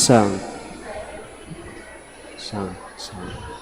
Sang. Sang. Sang.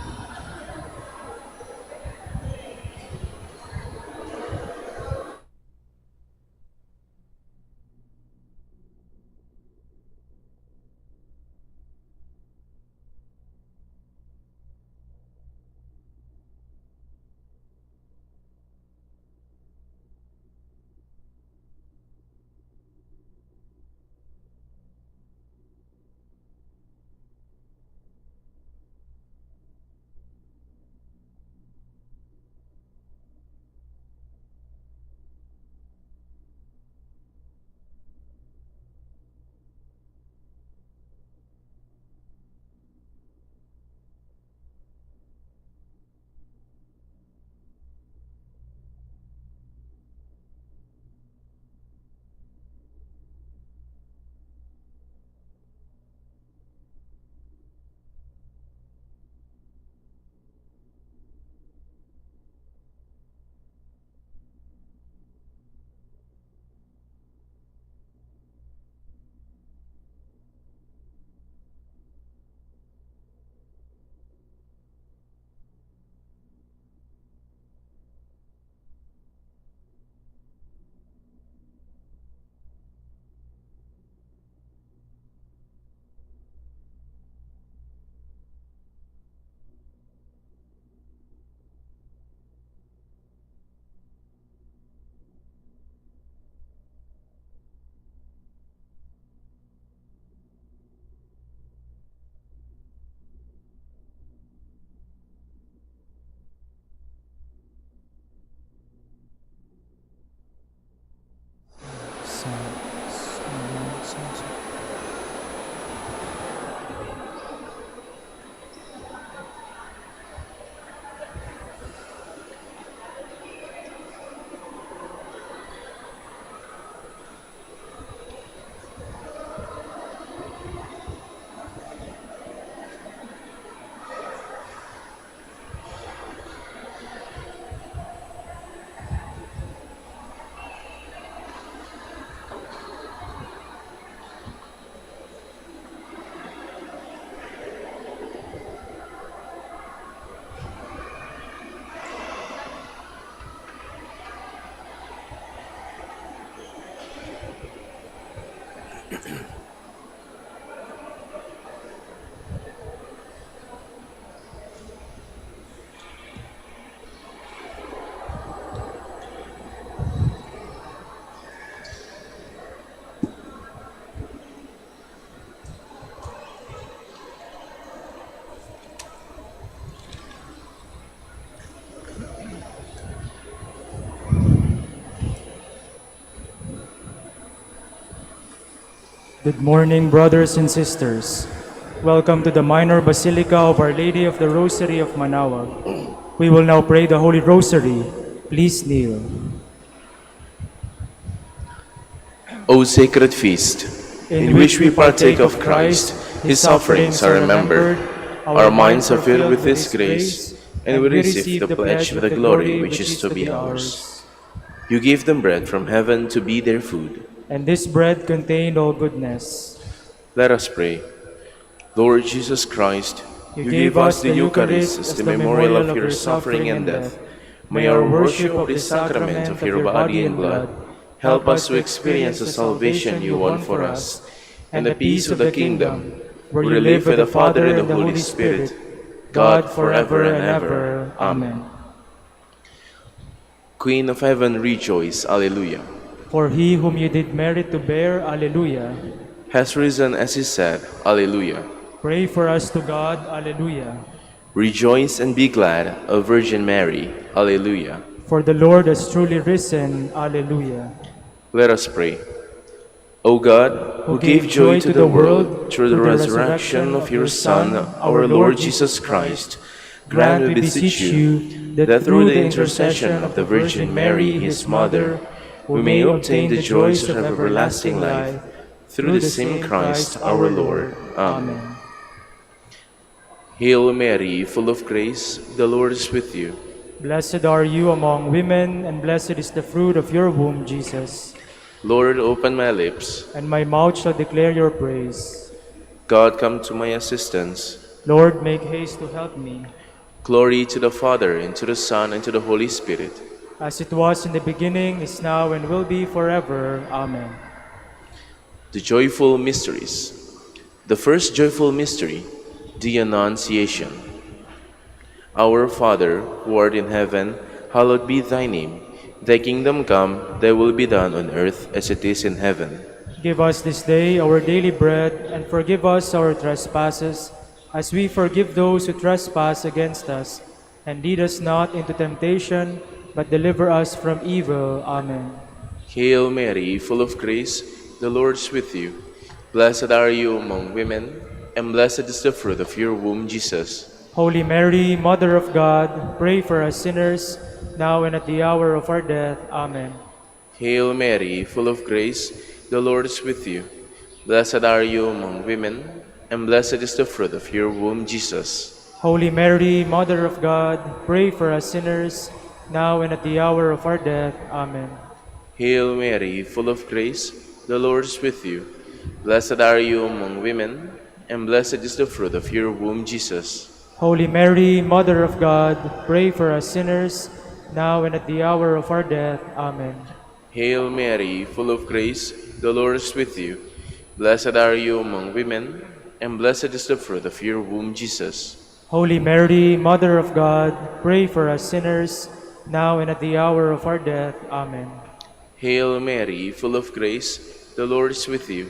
Good morning, brothers and sisters. Welcome to the Minor Basilica of Our Lady of the Rosary of Manaoag. We will now pray the Holy Rosary. Please kneel. O sacred feast, in which we partake of Christ, His sufferings are remembered, our minds are filled with His grace, and we receive the pledge of the glory which is to be ours. You give them bread from heaven to be their food. And this bread contained all goodness. Let us pray. Lord Jesus Christ, you gave us the Eucharist as the memorial of your suffering and death. May our worship of this sacrament of your body and blood help us to experience the salvation you won for us, and the peace of the kingdom, where you live with the Father and the Holy Spirit, God forever and ever. Amen. Queen of Heaven, rejoice. Alleluia. For he whom you did merit to bear, Alleluia. Has risen as he said, Alleluia. Pray for us to God, Alleluia. Rejoice and be glad, O Virgin Mary, Alleluia. For the Lord has truly risen, Alleluia. Let us pray. O God, who gave joy to the world through the resurrection of your Son, our Lord Jesus Christ, grant, we beseech you, that through the intercession of the Virgin Mary, his Mother, we may obtain the joys of everlasting life, through the same Christ our Lord. Amen. Hail Mary, full of grace, the Lord is with you. Blessed are you among women, and blessed is the fruit of your womb, Jesus. Lord, open my lips, and my mouth shall declare your praise. God, come to my assistance. Lord, make haste to help me. Glory to the Father, and to the Son, and to the Holy Spirit. As it was in the beginning, is now, and will be forever. Amen. The joyful mysteries. The first joyful mystery, the Annunciation. Our Father, who art in heaven, hallowed be thy name. Thy kingdom come, thy will be done on earth as it is in heaven. Give us this day our daily bread, and forgive us our trespasses, as we forgive those who trespass against us. And lead us not into temptation, but deliver us from evil. Amen. Hail Mary, full of grace, the Lord is with you. Blessed are you among women, and blessed is the fruit of your womb, Jesus. Holy Mary, Mother of God, pray for us sinners, now and at the hour of our death. Amen. Hail Mary, full of grace, the Lord is with you. Blessed are you among women, and blessed is the fruit of your womb, Jesus. Holy Mary, Mother of God, pray for us sinners, now and at the hour of our death. Amen. Hail Mary, full of grace, the Lord is with you. Blessed are you among women, and blessed is the fruit of your womb, Jesus. Holy Mary, Mother of God, pray for us sinners, now and at the hour of our death. Amen. Hail Mary, full of grace, the Lord is with you. Blessed are you among women, and blessed is the fruit of your womb, Jesus. Holy Mary, Mother of God, pray for us sinners, now and at the hour of our death. Amen. Hail Mary, full of grace, the Lord is with you.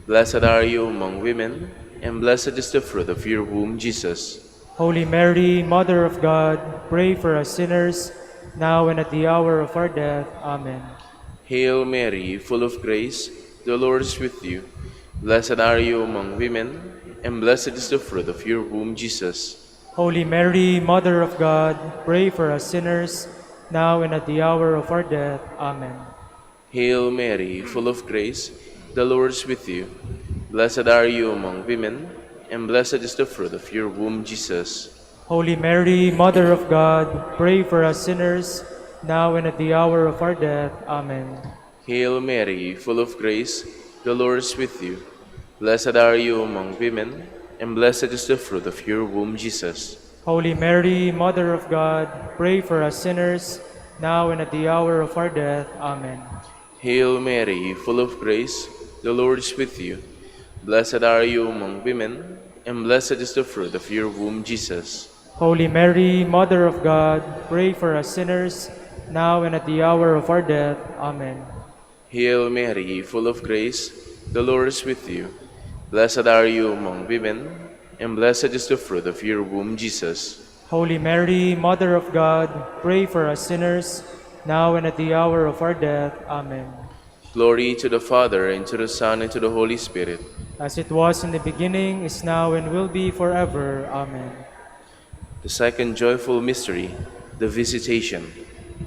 Blessed are you among women, and blessed is the fruit of your womb, Jesus. Holy Mary, Mother of God, pray for us sinners, now and at the hour of our death. Amen. Hail Mary, full of grace, the Lord is with you. Blessed are you among women, and blessed is the fruit of your womb, Jesus. Holy Mary, Mother of God, pray for us sinners, now and at the hour of our death. Amen. Hail Mary, full of grace, the Lord is with you. Blessed are you among women, and blessed is the fruit of your womb, Jesus. Holy Mary, Mother of God, pray for us sinners, now and at the hour of our death. Amen. Hail Mary, full of grace, the Lord is with you. Blessed are you among women, and blessed is the fruit of your womb, Jesus. Holy Mary, Mother of God, pray for us sinners, now and at the hour of our death. Amen. Hail Mary, full of grace, the Lord is with you. Blessed are you among women, and blessed is the fruit of your womb, Jesus. Holy Mary, Mother of God, pray for us sinners, now and at the hour of our death. Amen. Hail Mary, full of grace, the Lord is with you. Blessed are you among women, and blessed is the fruit of your womb, Jesus. Holy Mary, Mother of God, pray for us sinners, now and at the hour of our death. Amen. Glory to the Father, and to the Son, and to the Holy Spirit. As it was in the beginning, is now, and will be forever. Amen. The second joyful mystery, the Visitation.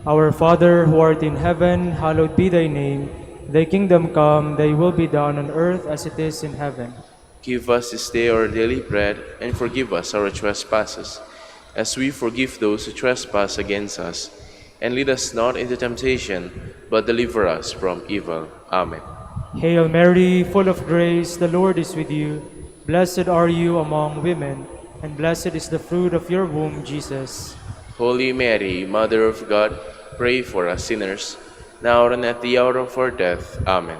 Our Father, who art in heaven, hallowed be thy name. Thy kingdom come, thy will be done on earth as it is in heaven. Give us this day our daily bread, and forgive us our trespasses, as we forgive those who trespass against us. And lead us not into temptation, but deliver us from evil. Amen. Hail Mary, full of grace, the Lord is with you. Blessed are you among women, and blessed is the fruit of your womb, Jesus. Holy Mary, Mother of God, pray for us sinners, now and at the hour of our death. Amen.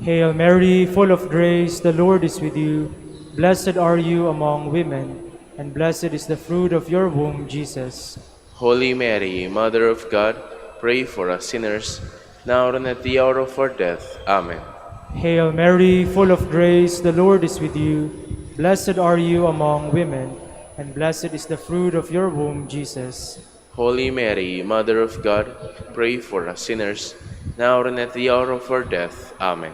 Hail Mary, full of grace, the Lord is with you. Blessed are you among women, and blessed is the fruit of your womb, Jesus. Holy Mary, Mother of God, pray for us sinners, now and at the hour of our death. Amen. Hail Mary, full of grace, the Lord is with you. Blessed are you among women, and blessed is the fruit of your womb, Jesus. Holy Mary, Mother of God, pray for us sinners, now and at the hour of our death. Amen.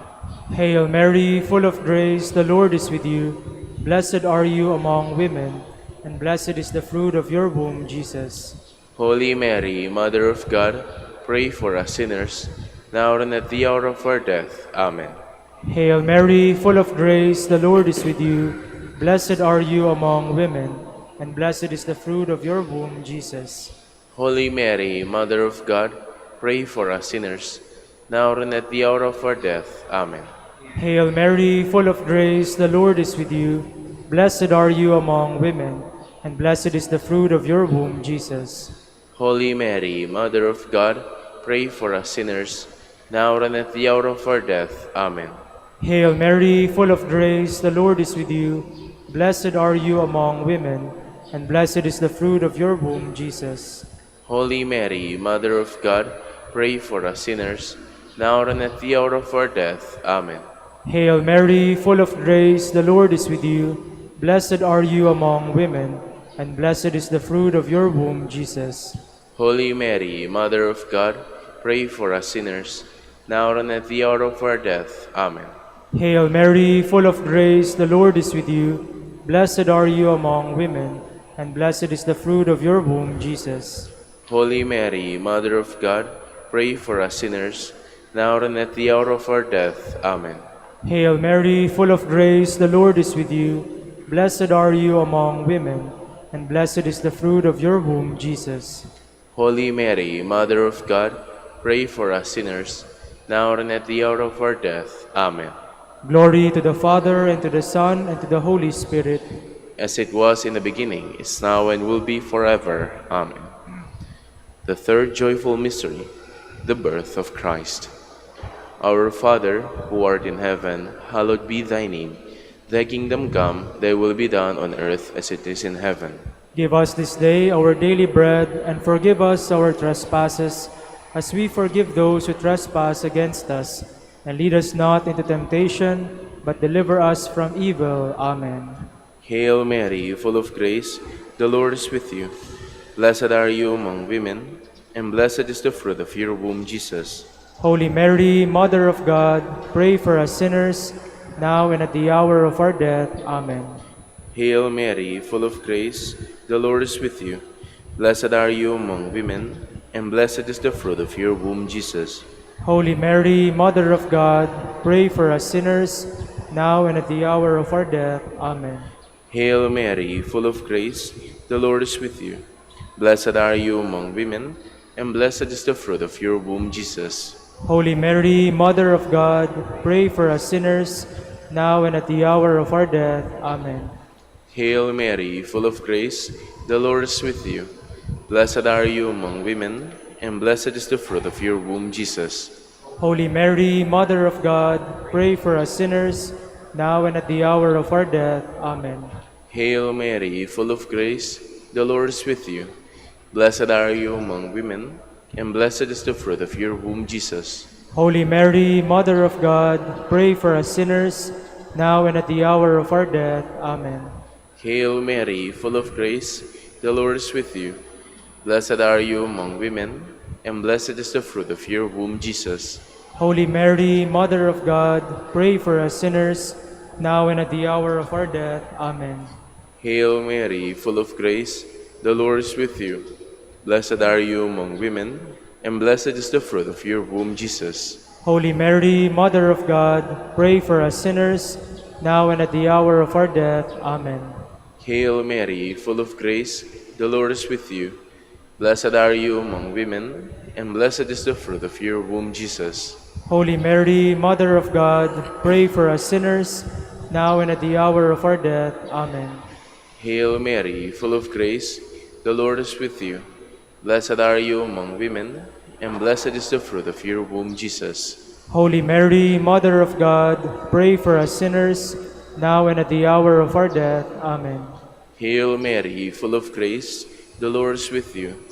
Hail Mary, full of grace, the Lord is with you. Blessed are you among women, and blessed is the fruit of your womb, Jesus. Holy Mary, Mother of God, pray for us sinners, now and at the hour of our death. Amen. Hail Mary, full of grace, the Lord is with you. Blessed are you among women, and blessed is the fruit of your womb, Jesus. Holy Mary, Mother of God, pray for us sinners, now and at the hour of our death. Amen. Hail Mary, full of grace, the Lord is with you. Blessed are you among women, and blessed is the fruit of your womb, Jesus. Holy Mary, Mother of God, pray for us sinners, now and at the hour of our death. Amen. Hail Mary, full of grace, the Lord is with you. Blessed are you among women, and blessed is the fruit of your womb, Jesus. Holy Mary, Mother of God, pray for us sinners, now and at the hour of our death. Amen. Hail Mary, full of grace, the Lord is with you. Blessed are you among women, and blessed is the fruit of your womb, Jesus. Holy Mary, Mother of God, pray for us sinners, now and at the hour of our death. Amen. Hail Mary, full of grace, the Lord is with you. Blessed are you among women, and blessed is the fruit of your womb, Jesus. Holy Mary, Mother of God, pray for us sinners, now and at the hour of our death. Amen. Hail Mary, full of grace, the Lord is with you. Blessed are you among women, and blessed is the fruit of your womb, Jesus. Holy Mary, Mother of God, pray for us sinners, now and at the hour of our death. Amen. Glory to the Father, and to the Son, and to the Holy Spirit. As it was in the beginning, is now, and will be forever. Amen. The third joyful mystery, the birth of Christ. Our Father, who art in heaven, hallowed be thy name. Thy kingdom come, thy will be done on earth as it is in heaven. Give us this day our daily bread, and forgive us our trespasses, as we forgive those who trespass against us. And lead us not into temptation, but deliver us from evil. Amen. Hail Mary, full of grace, the Lord is with you. Blessed are you among women, and blessed is the fruit of your womb, Jesus. Holy Mary, Mother of God, pray for us sinners, now and at the hour of our death. Amen. Hail Mary, full of grace, the Lord is with you. Blessed are you among women, and blessed is the fruit of your womb, Jesus. Holy Mary, Mother of God, pray for us sinners, now and at the hour of our death. Amen. Hail Mary, full of grace, the Lord is with you. Blessed are you among women, and blessed is the fruit of your womb, Jesus. Holy Mary, Mother of God, pray for us sinners, now and at the hour of our death. Amen. Hail Mary, full of grace, the Lord is with you. Blessed are you among women, and blessed is the fruit of your womb, Jesus. Holy Mary, Mother of God, pray for us sinners, now and at the hour of our death. Amen. Hail Mary, full of grace, the Lord is with you. Blessed are you among women, and blessed is the fruit of your womb, Jesus. Holy Mary, Mother of God, pray for us sinners, now and at the hour of our death. Amen. Hail Mary, full of grace, the Lord is with you. Blessed are you among women, and blessed is the fruit of your womb, Jesus. Holy Mary, Mother of God, pray for us sinners, now and at the hour of our death. Amen. Hail Mary, full of grace, the Lord is with you. Blessed are you among women, and blessed is the fruit of your womb, Jesus. Holy Mary, Mother of God, pray for us sinners, now and at the hour of our death. Amen. Hail Mary, full of grace, the Lord is with you. Blessed are you among women, and blessed is the fruit of your womb, Jesus. Holy Mary, Mother of God, pray for us sinners, now and at the hour of our death. Amen. Hail Mary, full of grace, the Lord is with you. Blessed are you among women, and blessed is the fruit of your womb, Jesus. Holy Mary, Mother of God, pray for us sinners, now and at the hour of our death. Amen. Hail Mary, full of grace, the Lord is with you.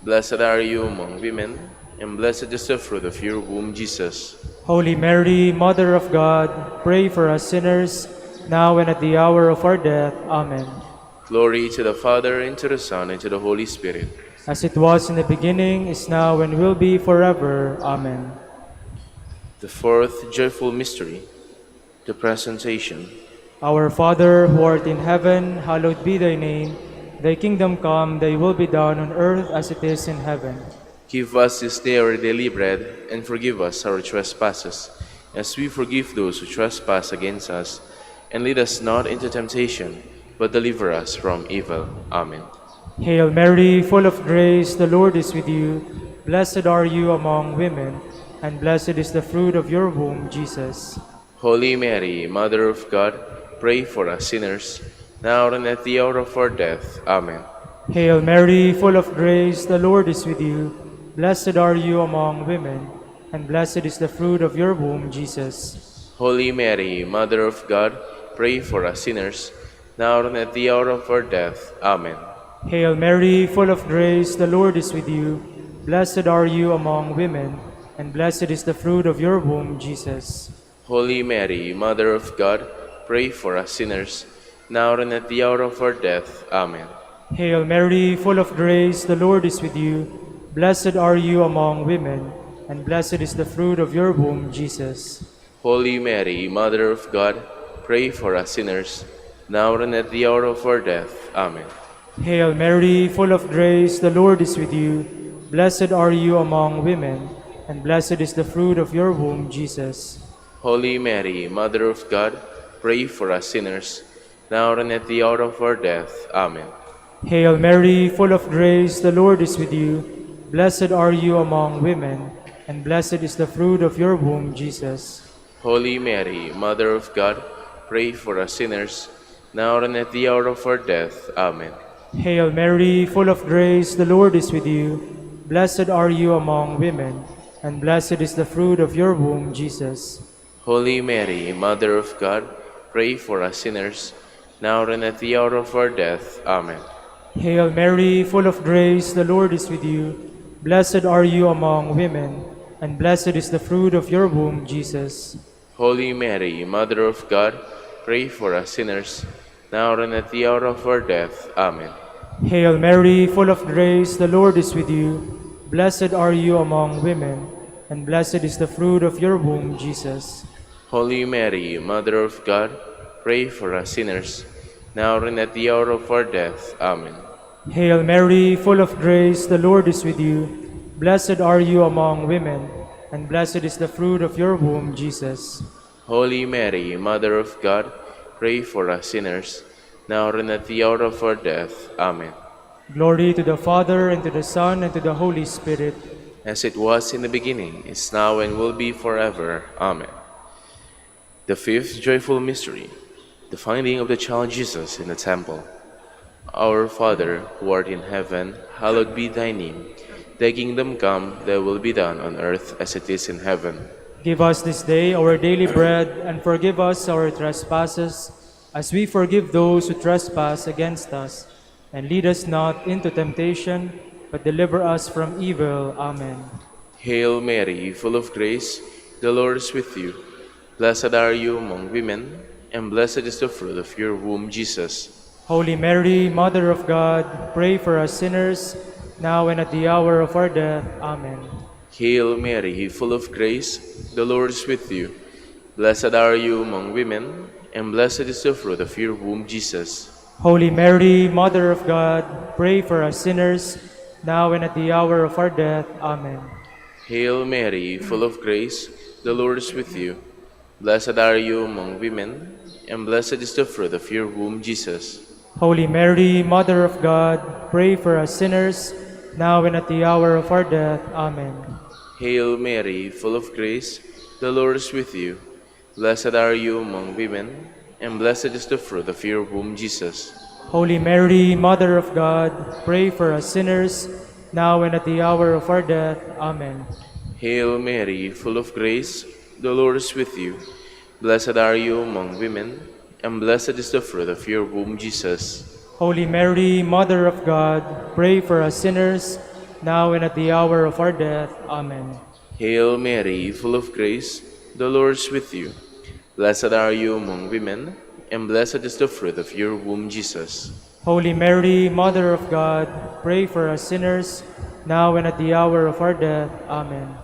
Blessed are you among women, and blessed is the fruit of your womb, Jesus. Holy Mary, Mother of God, pray for us sinners, now and at the hour of our death. Amen. Glory to the Father, and to the Son, and to the Holy Spirit. As it was in the beginning, is now, and will be forever. Amen. The fourth joyful mystery, the Presentation. Our Father, who art in heaven, hallowed be thy name. Thy kingdom come, thy will be done on earth as it is in heaven. Give us this day our daily bread, and forgive us our trespasses, as we forgive those who trespass against us. And lead us not into temptation, but deliver us from evil. Amen. Hail Mary, full of grace, the Lord is with you. Blessed are you among women, and blessed is the fruit of your womb, Jesus. Holy Mary, Mother of God, pray for us sinners, now and at the hour of our death. Amen. Hail Mary, full of grace, the Lord is with you. Blessed are you among women, and blessed is the fruit of your womb, Jesus. Holy Mary, Mother of God, pray for us sinners, now and at the hour of our death. Amen. Hail Mary, full of grace, the Lord is with you. Blessed are you among women, and blessed is the fruit of your womb, Jesus. Holy Mary, Mother of God, pray for us sinners, now and at the hour of our death. Amen. Hail Mary, full of grace, the Lord is with you. Blessed are you among women, and blessed is the fruit of your womb, Jesus. Holy Mary, Mother of God, pray for us sinners, now and at the hour of our death. Amen. Hail Mary, full of grace, the Lord is with you. Blessed are you among women, and blessed is the fruit of your womb, Jesus. Holy Mary, Mother of God, pray for us sinners, now and at the hour of our death. Amen. Hail Mary, full of grace, the Lord is with you. Blessed are you among women, and blessed is the fruit of your womb, Jesus. Holy Mary, Mother of God, pray for us sinners, now and at the hour of our death. Amen. Hail Mary, full of grace, the Lord is with you. Blessed are you among women, and blessed is the fruit of your womb, Jesus. Holy Mary, Mother of God, pray for us sinners, now and at the hour of our death. Amen. Hail Mary, full of grace, the Lord is with you. Blessed are you among women, and blessed is the fruit of your womb, Jesus. Holy Mary, Mother of God, pray for us sinners, now and at the hour of our death. Amen. Hail Mary, full of grace, the Lord is with you. Blessed are you among women, and blessed is the fruit of your womb, Jesus. Holy Mary, Mother of God, pray for us sinners, now and at the hour of our death. Amen. Hail Mary, full of grace, the Lord is with you. Blessed are you among women, and blessed is the fruit of your womb, Jesus. Holy Mary, Mother of God, pray for us sinners, now and at the hour of our death. Amen. Glory to the Father, and to the Son, and to the Holy Spirit. As it was in the beginning, is now, and will be forever. Amen. The fifth joyful mystery, the finding of the child Jesus in the temple. Our Father, who art in heaven, hallowed be thy name. Thy kingdom come, thy will be done on earth as it is in heaven. Give us this day our daily bread, and forgive us our trespasses, as we forgive those who trespass against us. And lead us not into temptation, but deliver us from evil. Amen. Hail Mary, full of grace, the Lord is with you. Blessed are you among women, and blessed is the fruit of your womb, Jesus. Holy Mary, Mother of God, pray for us sinners, now and at the hour of our death. Amen. Hail Mary, full of grace, the Lord is with you. Blessed are you among women, and blessed is the fruit of your womb, Jesus. Holy Mary, Mother of God, pray for us sinners, now and at the hour of our death. Amen. Hail Mary, full of grace, the Lord is with you. Blessed are you among women, and blessed is the fruit of your womb, Jesus. Holy Mary, Mother of God, pray for us sinners, now and at the hour of our death. Amen. Hail Mary, full of grace, the Lord is with you. Blessed are you among women, and blessed is the fruit of your womb, Jesus. Holy Mary, Mother of God, pray for us sinners, now and at the hour of our death. Amen. Hail Mary, full of grace, the Lord is with you. Blessed are you among women, and blessed is the fruit of your womb, Jesus. Holy Mary, Mother of God, pray for us sinners, now and at the hour of our death. Amen. Hail Mary, full of grace, the Lord is with you. Blessed are you among women, and blessed is the fruit of your womb, Jesus. Holy Mary, Mother of God, pray for us sinners, now and at the hour of our death. Amen.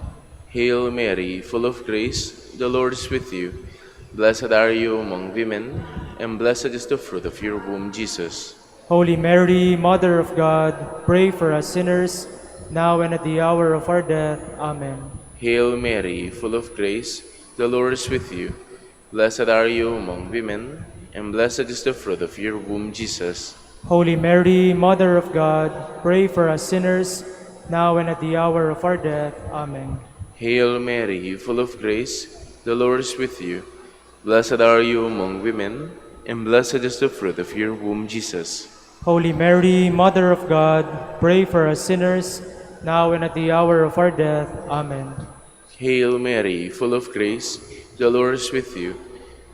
Hail Mary, full of grace, the Lord is with you. Blessed are you among women, and blessed is the fruit of your womb, Jesus. Holy Mary, Mother of God, pray for us sinners, now and at the hour of our death. Amen. Hail Mary, full of grace, the Lord is with you. Blessed are you among women, and blessed is the fruit of your womb, Jesus. Holy Mary, Mother of God, pray for us sinners, now and at the hour of our death. Amen. Hail Mary, full of grace, the Lord is with you. Blessed are you among women, and blessed is the fruit of your womb, Jesus. Holy Mary, Mother of God, pray for us sinners, now and at the hour of our death. Amen. Hail Mary, full of grace, the Lord is with you.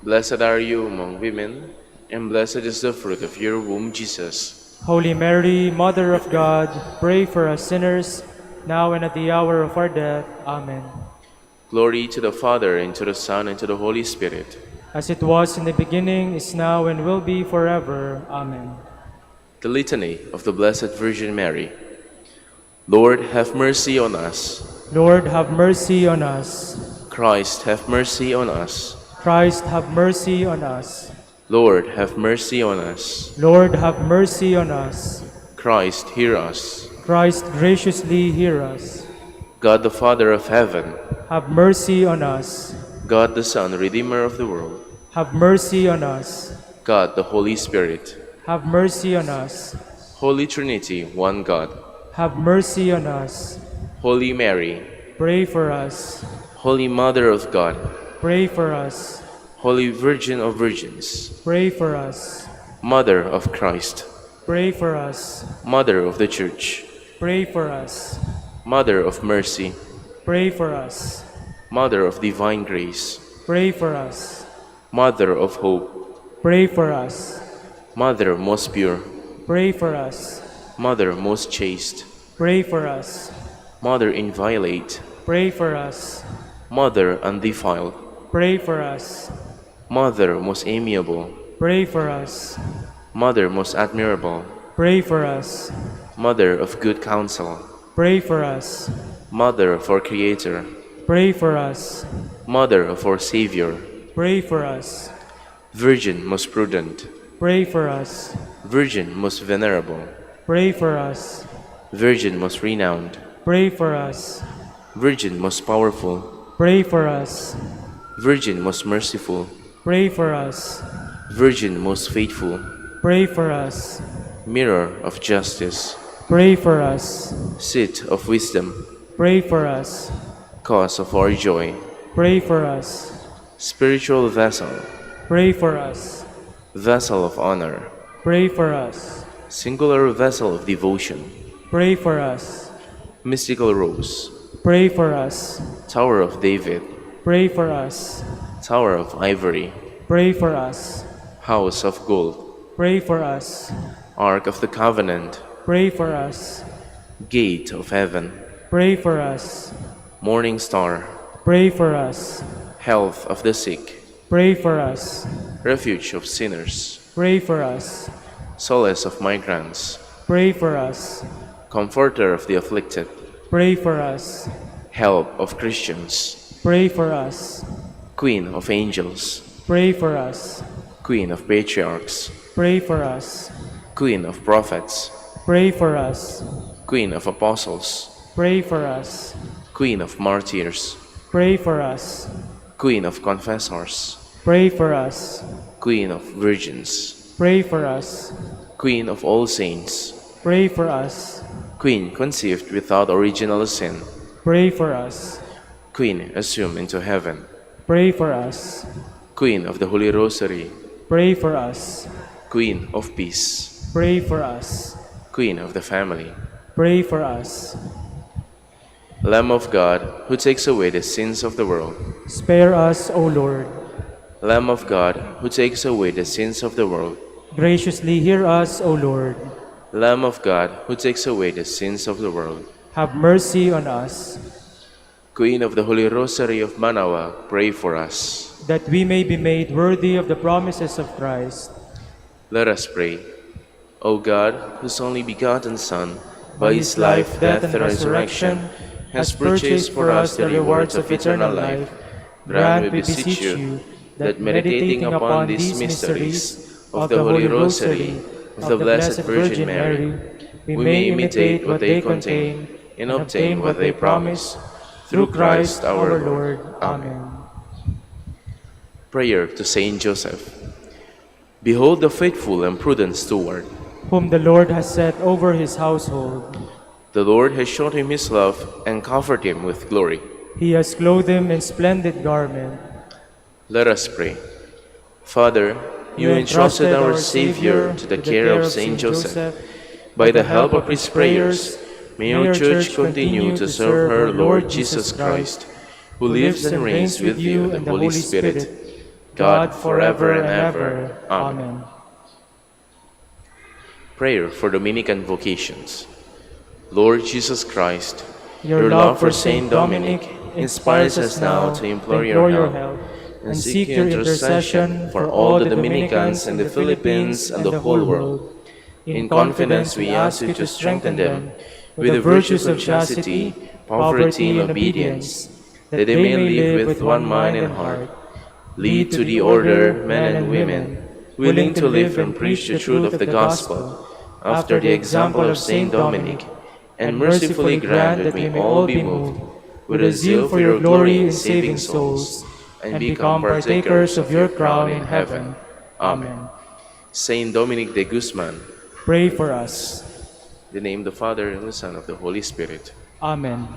Blessed are you among women, and blessed is the fruit of your womb, Jesus. Holy Mary, Mother of God, pray for us sinners, now and at the hour of our death. Amen. Glory to the Father, and to the Son, and to the Holy Spirit. As it was in the beginning, is now, and will be forever. Amen. The Litany of the Blessed Virgin Mary. Lord, have mercy on us. Lord, have mercy on us. Christ, have mercy on us. Christ, have mercy on us. Lord, have mercy on us. Lord, have mercy on us. Christ, hear us. Christ, graciously hear us. God the Father of heaven, Have mercy on us. God the Son, Redeemer of the world, Have mercy on us. God the Holy Spirit, Have mercy on us. Holy Trinity, one God, Have mercy on us. Holy Mary, Pray for us. Holy Mother of God, Pray for us. Holy Virgin of Virgins, Pray for us. Mother of Christ, Pray for us. Mother of the Church, Pray for us. Mother of Mercy, Pray for us. Mother of Divine Grace, Pray for us. Mother of Hope, Pray for us. Mother most pure, Pray for us. Mother most chaste, Pray for us. Mother inviolate, Pray for us. Mother undefiled, Pray for us. Mother most amiable, Pray for us. Mother most admirable, Pray for us. Mother of good counsel, Pray for us. Mother of our Creator, Pray for us. Mother of our Savior, Pray for us. Virgin most prudent, Pray for us. Virgin most venerable, Pray for us. Virgin most renowned, Pray for us. Virgin most powerful, Pray for us. Virgin most merciful, Pray for us. Virgin most faithful, Pray for us. Mirror of justice, Pray for us. Seat of wisdom, Pray for us. Cause of our joy, Pray for us. Spiritual vessel, Pray for us. Vessel of honor, Pray for us. Singular vessel of devotion, Pray for us. Mystical rose, Pray for us. Tower of David, Pray for us. Tower of ivory, Pray for us. House of gold, Pray for us. Ark of the covenant, Pray for us. Gate of heaven, Pray for us. Morning star, Pray for us. Health of the sick, Pray for us. Refuge of sinners, Pray for us. Solace of migrants, Pray for us. Comforter of the afflicted, Pray for us. Help of Christians, Pray for us. Queen of angels, Pray for us. Queen of patriarchs, Pray for us. Queen of prophets, Pray for us. Queen of apostles, Pray for us. Queen of martyrs, Pray for us. Queen of confessors, Pray for us. Queen of virgins, Pray for us. Queen of all saints, Pray for us. Queen conceived without original sin, Pray for us. Queen assumed into heaven, Pray for us. Queen of the Holy Rosary, Pray for us. Queen of peace, Pray for us. Queen of the family, Pray for us. Lamb of God, who takes away the sins of the world, Spare us, O Lord. Lamb of God, who takes away the sins of the world, Graciously hear us, O Lord. Lamb of God, who takes away the sins of the world, Have mercy on us, Queen of the Holy Rosary of Manaoag, pray for us. that we may be made worthy of the promises of Christ. Let us pray. O God, whose only begotten Son, by his life, death, and resurrection, has purchased for us the rewards of eternal life, grant, we beseech you, that meditating upon these mysteries of the Holy Rosary of the Blessed Virgin Mary, we may imitate what they contain and obtain what they promise, through Christ our Lord. Amen. Prayer to Saint Joseph. Behold the faithful and prudent steward. Whom the Lord has set over his household. The Lord has shown him his love and covered him with glory. He has clothed him in splendid garment. Let us pray. Father, you entrusted our Savior to the care of Saint Joseph. By the help of his prayers, may your Church continue to serve her Lord Jesus Christ, who lives and reigns with you and the Holy Spirit, God forever and ever. Amen. Prayer for Dominican vocations. Lord Jesus Christ, your love for Saint Dominic inspires us now to implore your help and seek your intercession for all the Dominicans in the Philippines and the whole world. In confidence, we ask you to strengthen them with the virtues of chastity, poverty, and obedience, that they may live with one mind and heart. Lead to the order men and women, willing to live and preach the truth of the gospel, after the example of Saint Dominic, and mercifully grant that we may all be moved with a zeal for your glory in saving souls, and become partakers of your crown in heaven. Amen. Saint Dominic de Guzman, Pray for us. in the name of the Father, and the Son, and of the Holy Spirit. Amen.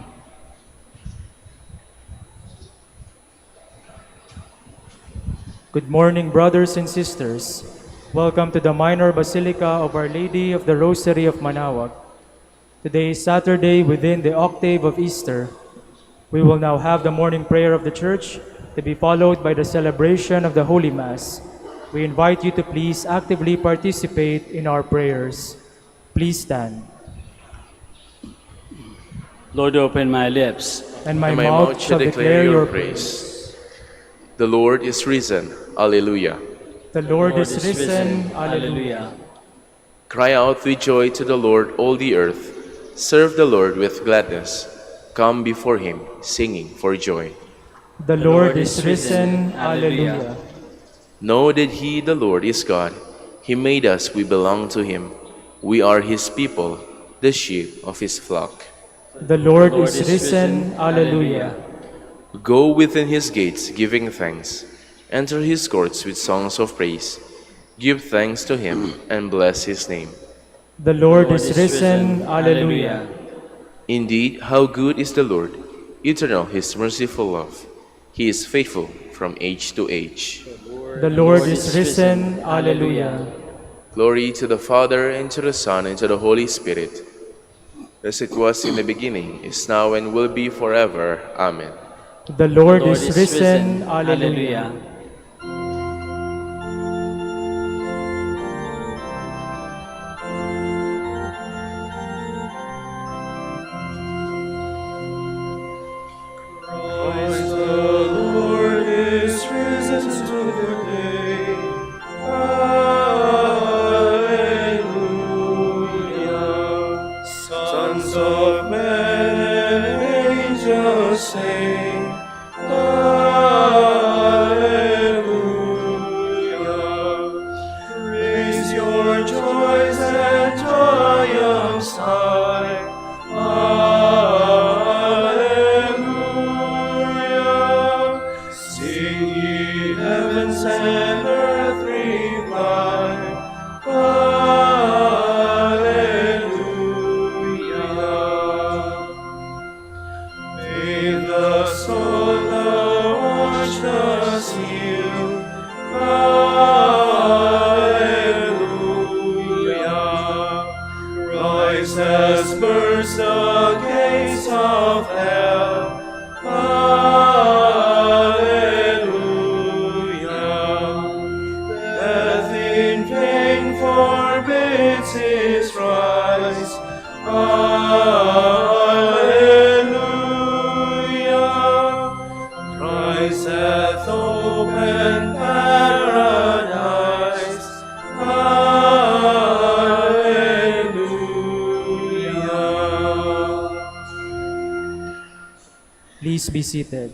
Good morning, brothers and sisters. Welcome to the Minor Basilica of Our Lady of the Rosary of Manaoag. Today is Saturday within the Octave of Easter. We will now have the morning prayer of the Church to be followed by the celebration of the Holy Mass. We invite you to please actively participate in our prayers. Please stand. Lord, open my lips. And my And mouth shall declare your praise. The Lord is risen. Alleluia. The Lord is risen. Alleluia. Cry out with joy to the Lord, all the earth. Serve the Lord with gladness. Come before him, singing for joy. The Lord is risen. Alleluia. Know that he, the Lord, is God. He made us, we belong to him. We are his people, the sheep of his flock. The Lord is risen. Alleluia. Go within his gates, giving thanks. Enter his courts with songs of praise. Give thanks to him and bless his name. The Lord is risen. Alleluia. Indeed, how good is the Lord, eternal his merciful love. He is faithful from age to age. The Lord is risen. Alleluia. Glory to the Father, and to the Son, and to the Holy Spirit, as it was in the beginning, is now, and will be forever. Amen. The Lord is risen. Alleluia. Christ the Lord is risen today. Alleluia. Sons of men and angels sing. Alleluia. Raise your joys and triumphs high. Alleluia. Sing ye heavens and earth reply. Alleluia. May the soul the watch the seal. Alleluia. Christ has burst the gates of hell. Alleluia. Death in vain forbids his rise. Alleluia. Christ hath opened paradise. Alleluia. Please be seated.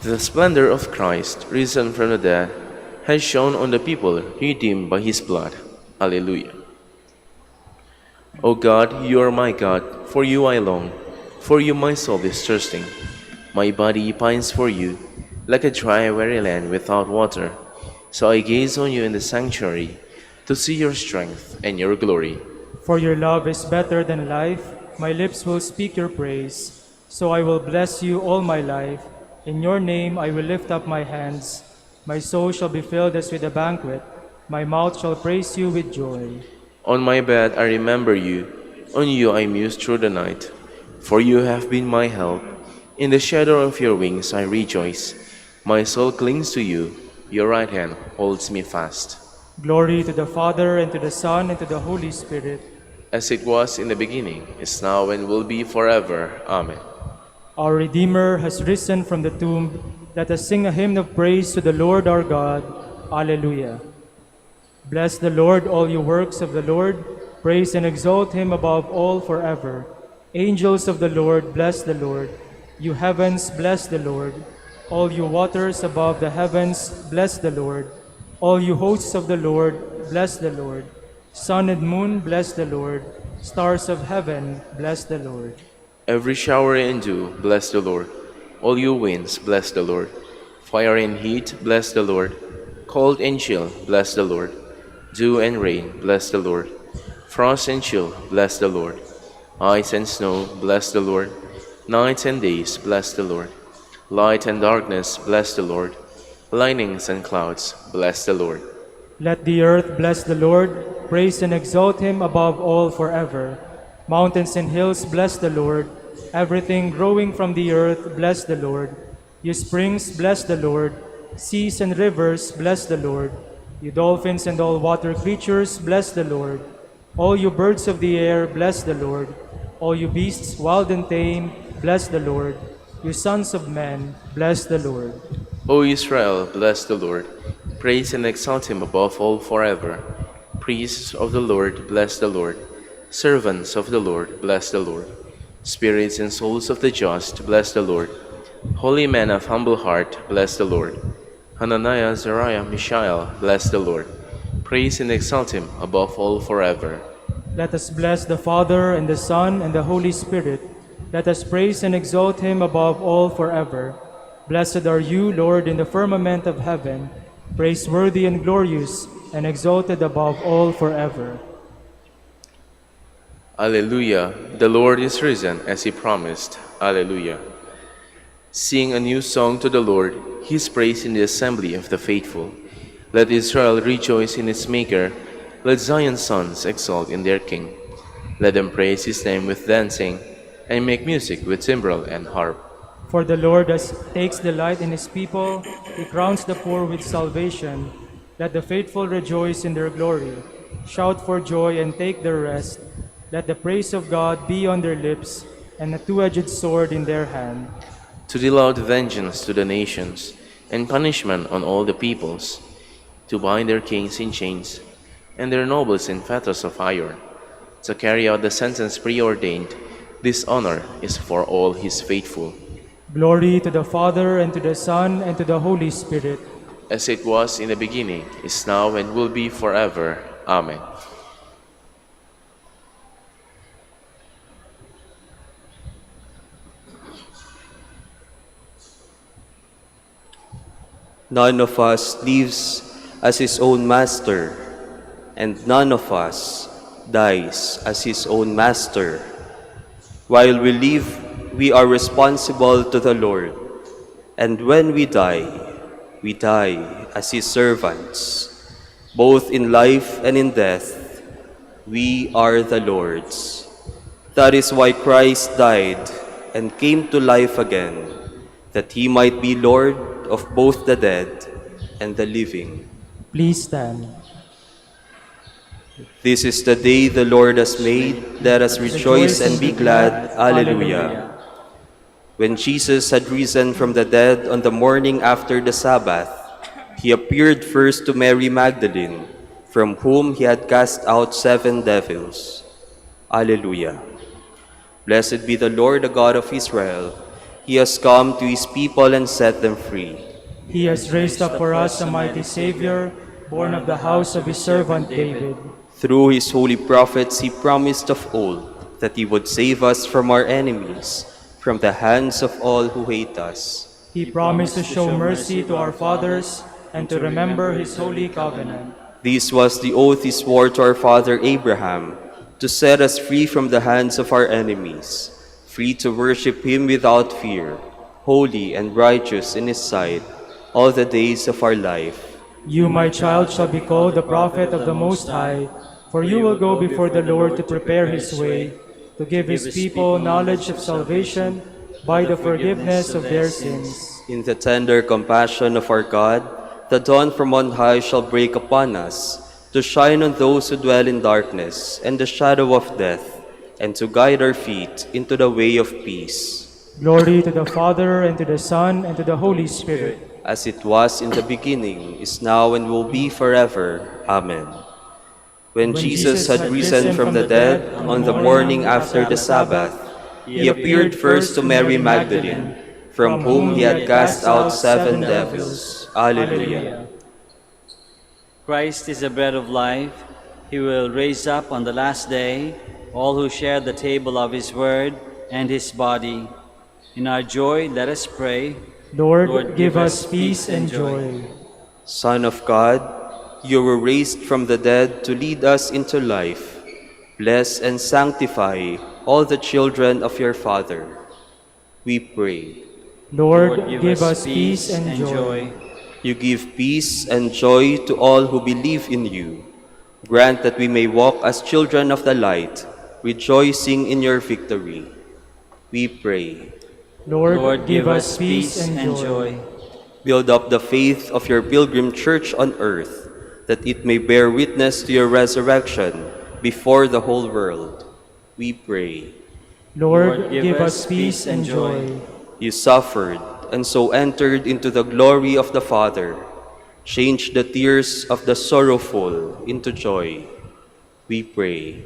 The splendor of Christ, risen from the dead, has shone on the people redeemed by his blood. Alleluia. O God, you are my God, for you I long. For you my soul is thirsting. My body pines for you, like a dry, weary land without water. So I gaze on you in the sanctuary, to see your strength and your glory. For your love is better than life. My lips will speak your praise. So I will bless you all my life, In your name I will lift up my hands. My soul shall be filled as with a banquet. My mouth shall praise you with joy. On my bed I remember you. On you I muse through the night. For you have been my help. In the shadow of your wings I rejoice. My soul clings to you. Your right hand holds me fast. Glory to the Father, and to the Son, and to the Holy Spirit. As it was in the beginning, is now, and will be forever. Amen. Our Redeemer has risen from the tomb. Let us sing a hymn of praise to the Lord our God. Alleluia. Bless the Lord, all you works of the Lord. Praise and exalt him above all forever. Angels of the Lord, bless the Lord. You heavens, bless the Lord. All you waters above the heavens, bless the Lord. All you hosts of the Lord, bless the Lord. Sun and moon, bless the Lord. Stars of heaven, bless the Lord. Every shower and dew, bless the Lord. All you winds, bless the Lord. Fire and heat, bless the Lord. Cold and chill, bless the Lord. Dew and rain, bless the Lord. Frost and chill, bless the Lord. Ice and snow, bless the Lord. Nights and days, bless the Lord. Light and darkness, bless the Lord. Lightnings and clouds, bless the Lord. Let the earth bless the Lord. Praise and exalt him above all forever. Mountains and hills, bless the Lord. Everything growing from the earth, bless the Lord. You springs, bless the Lord. Seas and rivers, bless the Lord. You dolphins and all water creatures, bless the Lord. All you birds of the air, bless the Lord. All you beasts, wild and tame, bless the Lord. You sons of men, bless the Lord. O Israel, bless the Lord. Praise and exalt him above all forever. Priests of the Lord, bless the Lord. Servants of the Lord, bless the Lord. Spirits and souls of the just, bless the Lord. Holy men of humble heart, bless the Lord. Hananiah, Azariah, Mishael, bless the Lord. Praise and exalt him above all forever. Let us bless the Father, and the Son, and the Holy Spirit. Let us praise and exalt him above all forever. Blessed are you, Lord, in the firmament of heaven, praiseworthy and glorious, and exalted above all forever. Alleluia, the Lord is risen as he promised. Alleluia. Sing a new song to the Lord, his praise in the assembly of the faithful. Let Israel rejoice in its Maker. Let Zion's sons exult in their King. Let them praise his name with dancing, and make music with timbrel and harp. For the Lord takes delight in his people. He crowns the poor with salvation. Let the faithful rejoice in their glory. Shout for joy and take their rest. Let the praise of God be on their lips, and a two-edged sword in their hand. To deal out vengeance to the nations, and punishment on all the peoples. To bind their kings in chains, and their nobles in fetters of iron. To carry out the sentence preordained. This honor is for all his faithful. Glory to the Father, and to the Son, and to the Holy Spirit. As it was in the beginning, is now, and will be forever. Amen. None of us lives as his own master, and none of us dies as his own master. While we live, we are responsible to the Lord, and when we die as his servants. Both in life and in death, we are the Lord's. That is why Christ died and came to life again, that he might be Lord of both the dead and the living. Please stand. This is the day the Lord has made. Let us rejoice and be glad. Alleluia. When Jesus had risen from the dead on the morning after the Sabbath, he appeared first to Mary Magdalene, from whom he had cast out 7 devils. Alleluia. Blessed be the Lord, the God of Israel. He has come to his people and set them free. He has raised up for us a mighty Savior, born of the house of his servant David. Through his holy prophets he promised of old that he would save us from our enemies, from the hands of all who hate us. He promised to show mercy to our fathers and to remember his holy covenant. This was the oath he swore to our father Abraham, to set us free from the hands of our enemies, free to worship him without fear, holy and righteous in his sight all the days of our life. You, my child, shall be called the prophet of the Most High, for you will go before the Lord to prepare his way, to give his people knowledge of salvation by the forgiveness of their sins. In the tender compassion of our God, the dawn from on high shall break upon us, to shine on those who dwell in darkness and the shadow of death, and to guide our feet into the way of peace. Glory to the Father, and to the Son, and to the Holy Spirit. As it was in the beginning, is now, and will be forever. Amen. When Jesus had risen from the dead on the morning after the Sabbath, he appeared first to Mary Magdalene, from whom he had cast out 7 devils. Alleluia. Christ is the bread of life. He will raise up on the last day all who share the table of his word and his body. In our joy, let us pray. Lord, give us peace and joy. Son of God, you were raised from the dead to lead us into life. Bless and sanctify all the children of your Father. We pray. Lord, give us peace and joy. You give peace and joy to all who believe in you. Grant that we may walk as children of the light, rejoicing in your victory. We pray. Lord, give us peace and joy. Build up the faith of your pilgrim church on earth, that it may bear witness to your resurrection before the whole world. We pray. Lord, give us peace and joy. You suffered, and so entered into the glory of the Father. Change the tears of the sorrowful into joy. We pray.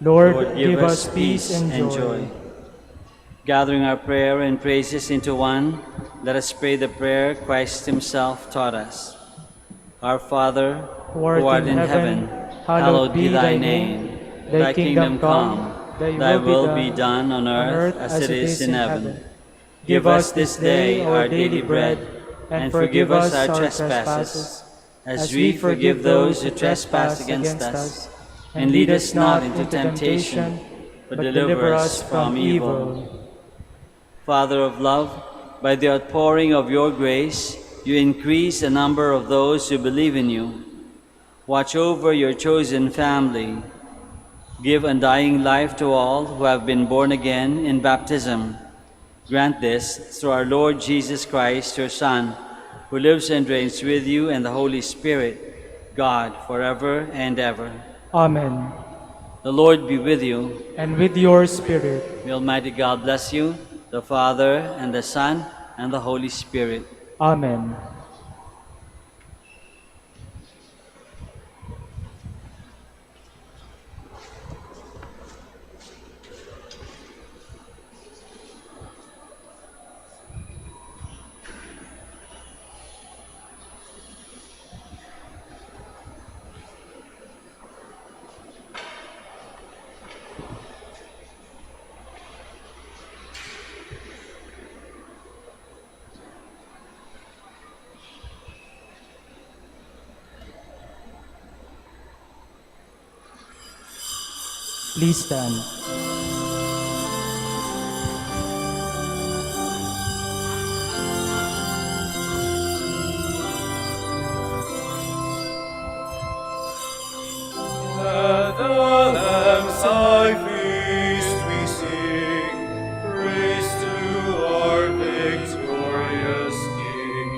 Lord, give us peace and joy. Gathering our prayer and praises into one, let us pray the prayer Christ himself taught us. Our Father, who art in heaven, hallowed be thy name. Thy kingdom come, thy will be done on earth as it is in heaven. Give us this day our daily bread, and forgive us our trespasses, as we forgive those who trespass against us. And lead us not into temptation, but deliver us from evil. Father of love, by the outpouring of your grace, you increase the number of those who believe in you. Watch over your chosen family. Give undying life to all who have been born again in baptism. Grant this through our Lord Jesus Christ, your Son, who lives and reigns with you and the Holy Spirit, God, forever and ever. Amen. The Lord be with you. And with your spirit. May Almighty God bless you, the Father, and the Son, and the Holy Spirit. Amen. Please stand. At the Lamb's high feast we sing, praise to our victorious King,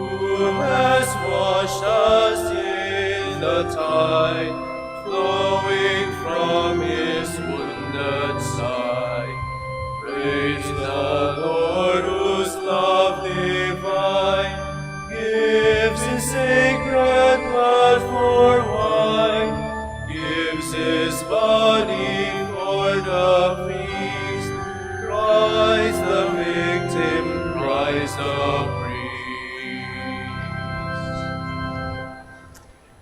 who has washed us in the tide, flowing from his wounded side. Praise the Lord, whose love divine gives his sacred blood for wine, gives his body for the feast. Christ the victim, Christ the priest.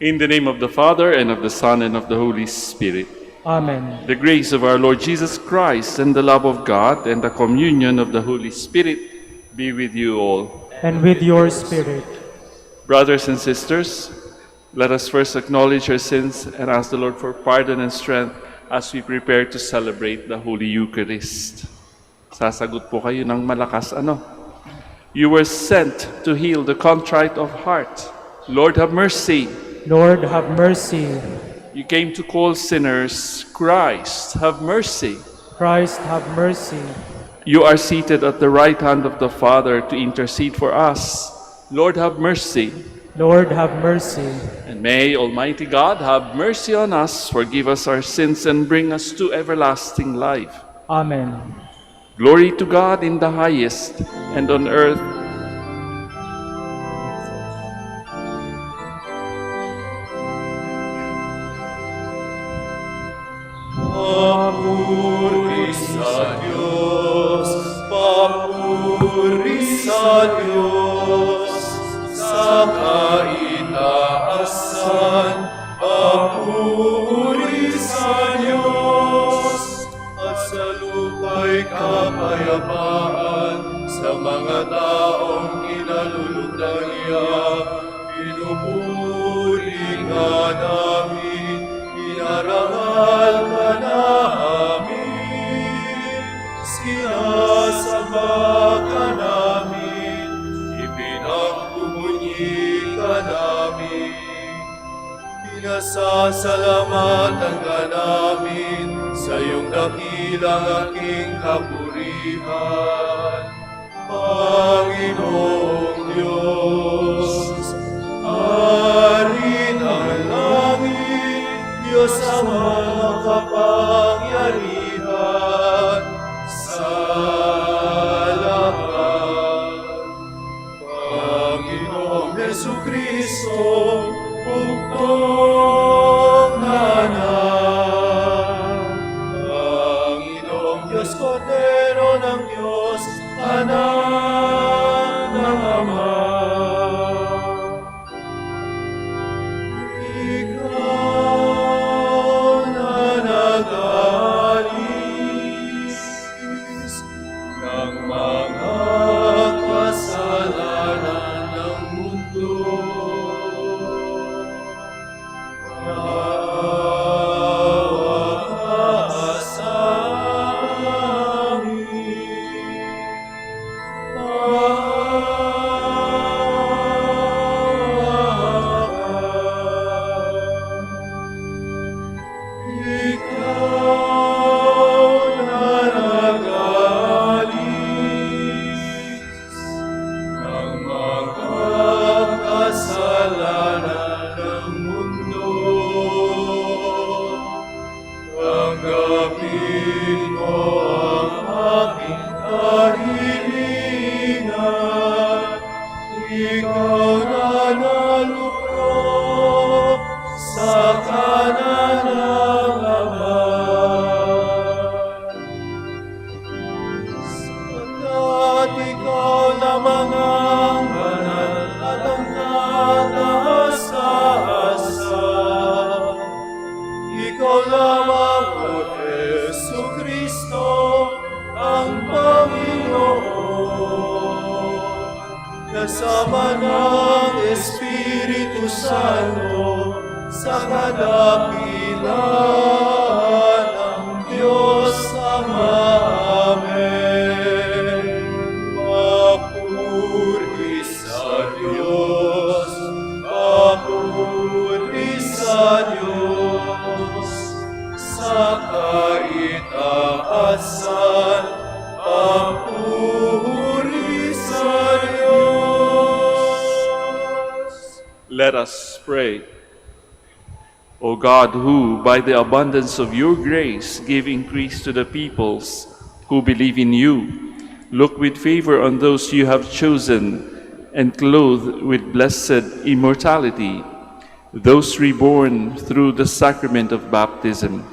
In the name of the Father, and of the Son, and of the Holy Spirit. Amen. The grace of our Lord Jesus Christ, and the love of God, and the communion of the Holy Spirit be with you all. And with your spirit. Brothers and sisters, let us first acknowledge our sins and ask the Lord for pardon and strength as we prepare to celebrate the Holy Eucharist. Sasagot po kayo ng malakas, ano? You were sent to heal the contrite of heart. Lord, have mercy. Lord, have mercy. You came to call sinners. Christ, have mercy. Christ, have mercy. You are seated at the right hand of the Father to intercede for us. Lord, have mercy. Lord, have mercy. And may Almighty God have mercy on us, forgive us our sins, and bring us to everlasting life. Amen. Glory to God in the highest, and on earth Papuri sa Diyos, papuri sa Diyos, sa kaitaasan, papuri sa Diyos, at sa lupa'y kapayapaan, sa mga taong kinalulugdan niya, pinupuri ka namin, inarangal ka namin, sinasamba ka namin, ipinagpumunyi ka namin, pinasasalamatan ka namin sa iyong dakilang aking kapurihan. Panginoong Diyos, Hari ng langit, Diyos ang makapangyarihan sa lahat. Panginoong Jesucristo, bugtong nanan. Panginoong Diyos, Kordero ng Diyos, Anak ng Ama. Ikaw na nag-alis ng mga kasalanan ng mundo. Maawa ka sa tanggapin mo ang aking kahilingan. Ikaw na nalukro sa kanan ng Ama. Sapagkat ikaw lamang ang banal at ang kataas-taasan. Ikaw lamang, O Jesucristo, ang Panginoon, kasama ng Espiritu Santo, sa kadakilaan ng Diyos Ama. Amen. Papuri sa Diyos, papuri sa Diyos, sa kaitaasan, papuri sa Diyos. let us pray. O God, who, by the abundance of your grace, give increase to the peoples who believe in you, look with favor on those you have chosen and clothe with blessed immortality, those reborn through the sacrament of baptism.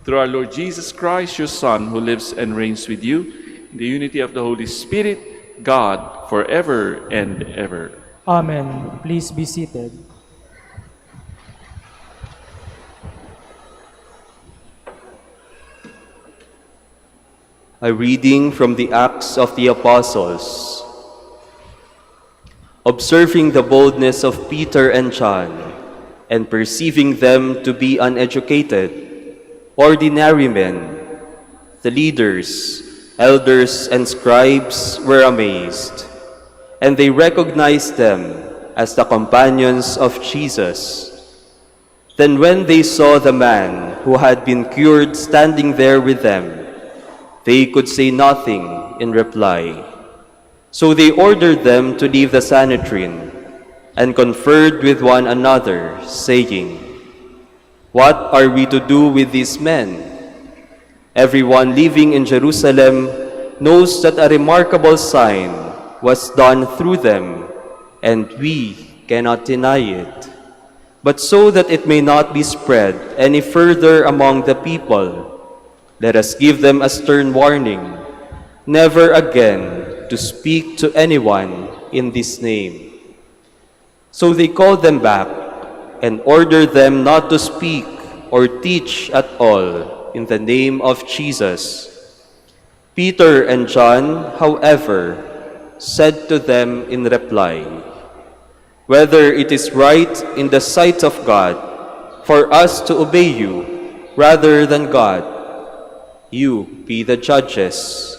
Through our Lord Jesus Christ, your Son, who lives and reigns with you, in the unity of the Holy Spirit, God, forever and ever. Amen. Please be seated. A reading from the Acts of the Apostles. Observing the boldness of Peter and John, and perceiving them to be uneducated, ordinary men, the leaders, elders, and scribes were amazed. and they recognized them as the companions of Jesus. Then when they saw the man who had been cured standing there with them, they could say nothing in reply. So they ordered them to leave the Sanhedrin and conferred with one another, saying, "What are we to do with these men? Everyone living in Jerusalem knows that a remarkable sign was done through them, and we cannot deny it. But so that it may not be spread any further among the people, let us give them a stern warning, never again to speak to anyone in this name." So they called them back and ordered them not to speak or teach at all in the name of Jesus. Peter and John, however, said to them in reply, "Whether it is right in the sight of God for us to obey you rather than God, you be the judges.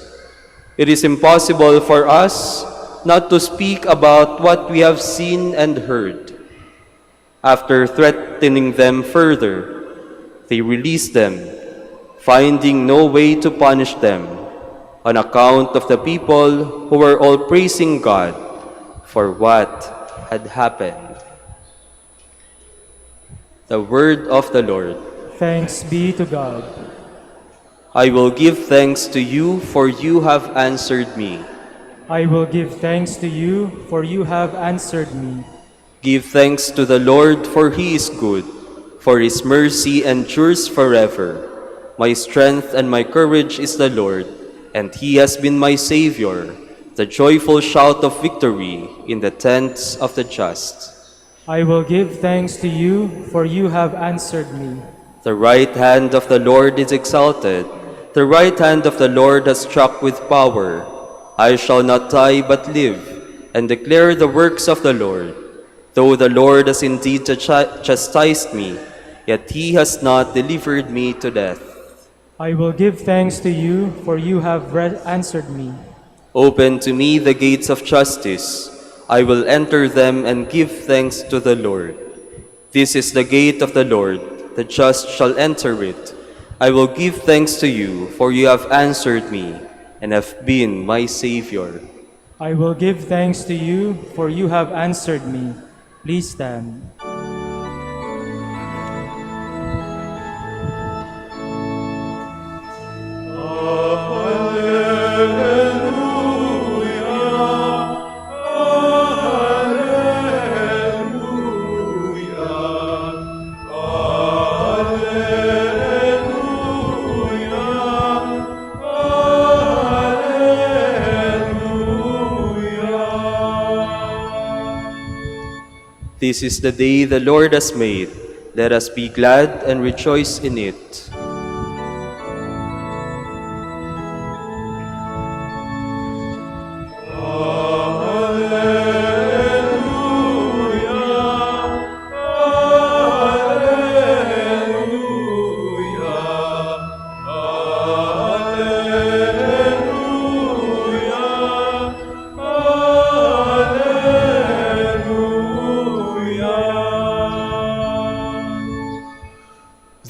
It is impossible for us not to speak about what we have seen and heard." After threatening them further, they released them, finding no way to punish them, on account of the people who were all praising God for what had happened. The word of the Lord. Thanks be to God. I will give thanks to you, for you have answered me. I will give thanks to you, for you have answered me. Give thanks to the Lord, for he is good, for his mercy endures forever. My strength and my courage is the Lord, and he has been my Savior, the joyful shout of victory in the tents of the just. I will give thanks to you, for you have answered me. The right hand of the Lord is exalted. The right hand of the Lord has struck with power. I shall not die but live, and declare the works of the Lord. Though the Lord has indeed chastised me, yet he has not delivered me to death. I will give thanks to you, for you have answered me. Open to me the gates of justice. I will enter them and give thanks to the Lord. This is the gate of the Lord. The just shall enter it. I will give thanks to you, for you have answered me and have been my Savior. I will give thanks to you, for you have answered me. Please stand. This is the day the Lord has made. Let us be glad and rejoice in it.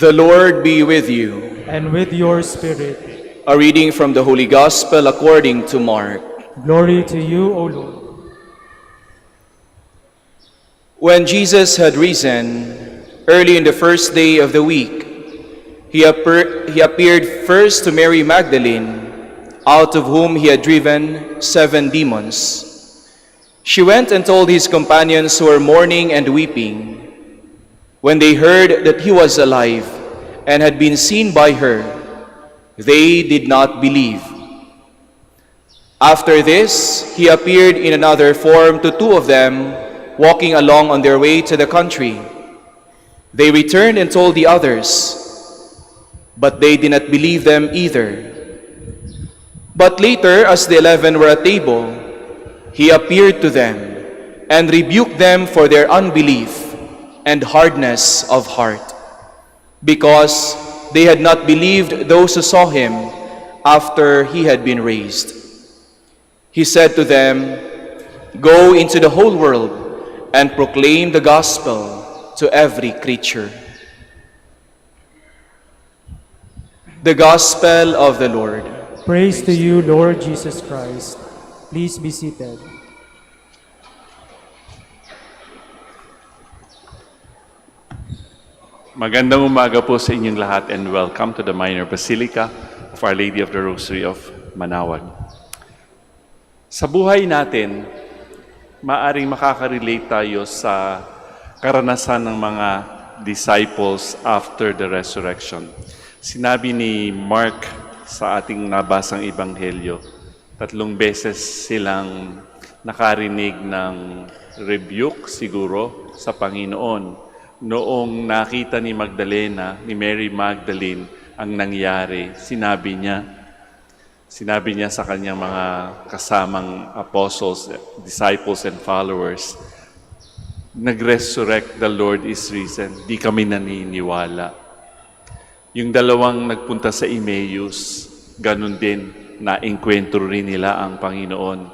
The Lord be with you. And with your spirit. A reading from the Holy Gospel according to Mark. Glory to you, O Lord. When Jesus had risen, early in the first day of the week, he appeared first to Mary Magdalene, out of whom he had driven 7 demons. She went and told his companions who were mourning and weeping. When they heard that he was alive and had been seen by her, they did not believe. After this, he appeared in another form to 2 of them, walking along on their way to the country. They returned and told the others, but they did not believe them either. But later, as the 11 were at table, he appeared to them and rebuked them for their unbelief and hardness of heart, because they had not believed those who saw him after he had been raised. He said to them, Go into the whole world and proclaim the gospel to every creature. The gospel of the Lord. Praise to you, Lord Jesus Christ. Please be seated. Magandang umaga po sa inyong lahat and welcome to the Minor Basilica of Our Lady of the Rosary of Manaoag. Sa buhay natin, maaring makaka-relate tayo sa karanasan ng mga disciples after the resurrection. Sinabi ni Mark sa ating nabasang ebanghelyo, 3 beses silang nakarinig ng rebuke siguro sa Panginoon noong nakita ni Magdalena, ni Mary Magdalene, ang nangyari. Sinabi niya sa kanyang mga kasamang apostles, disciples and followers, nag-resurrect, the Lord is risen. Di kami naniniwala. Yung dalawang nagpunta sa Emmaus, ganun din, na-enkwentro rin nila ang Panginoon.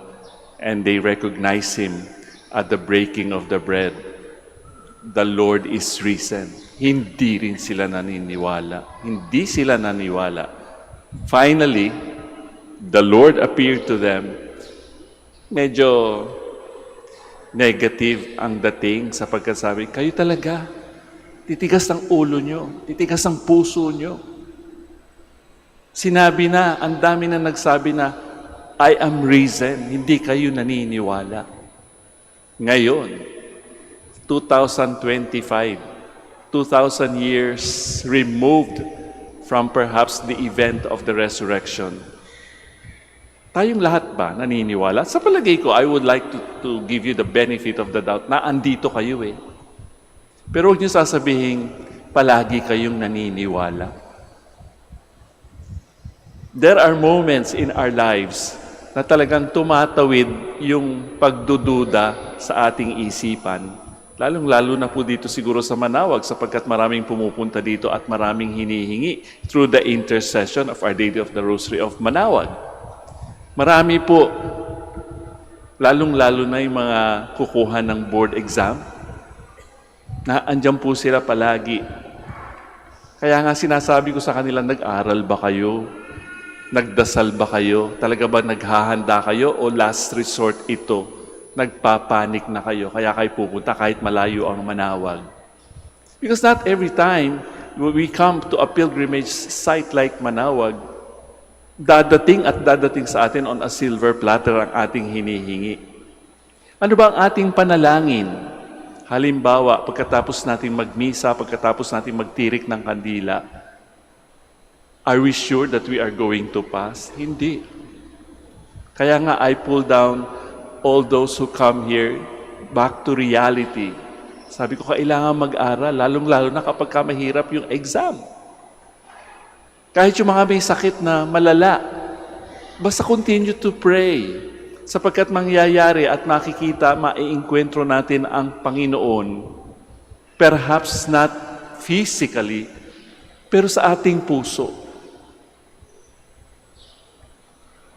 And they recognize Him at the breaking of the bread. The Lord is risen. Hindi rin sila naniniwala. Hindi sila naniwala. Finally, the Lord appeared to them. Medyo negative ang dating sapagkat sabi, kayo talaga, titigas ang ulo nyo, titigas ang puso nyo. Sinabi na, ang dami na nagsabi na, I am risen. Hindi kayo naniniwala. Ngayon, 2025, 2,000 years removed from perhaps the event of the resurrection. Tayong lahat ba naniniwala? Sa palagay ko, I would like to give you the benefit of the doubt na andito kayo eh. Pero huwag niyo sasabihin, palagi kayong naniniwala. There are moments in our lives na talagang tumatawid yung pagdududa sa ating isipan. Lalong-lalo na po dito siguro sa Manaoag sapagkat maraming pumupunta dito at maraming hinihingi through the intercession of Our Lady of the Rosary of Manaoag. Marami po, lalong-lalo na yung mga kukuha ng board exam, na andyan po sila palagi. Kaya nga sinasabi ko sa kanila, nag-aral ba kayo? Nagdasal ba kayo? Talaga ba naghahanda kayo o last resort ito? Nagpapanik na kayo, kaya kayo pupunta kahit malayo ang Manaoag. Because not every time we come to a pilgrimage site like Manaoag, dadating sa atin on a silver platter ang ating hinihingi. Ano ba ang ating panalangin? Halimbawa, pagkatapos natin magmisa, pagkatapos natin magtirik ng kandila, are we sure that we are going to pass? Hindi. Kaya nga, I pull down all those who come here back to reality. Sabi ko, kailangan mag-aral, lalong-lalo na kapag mahirap yung exam. Kahit yung mga may sakit na malala, basta continue to pray sapagkat mangyayari at makikita, maiengkwentro natin ang Panginoon. Perhaps not physically, pero sa ating puso.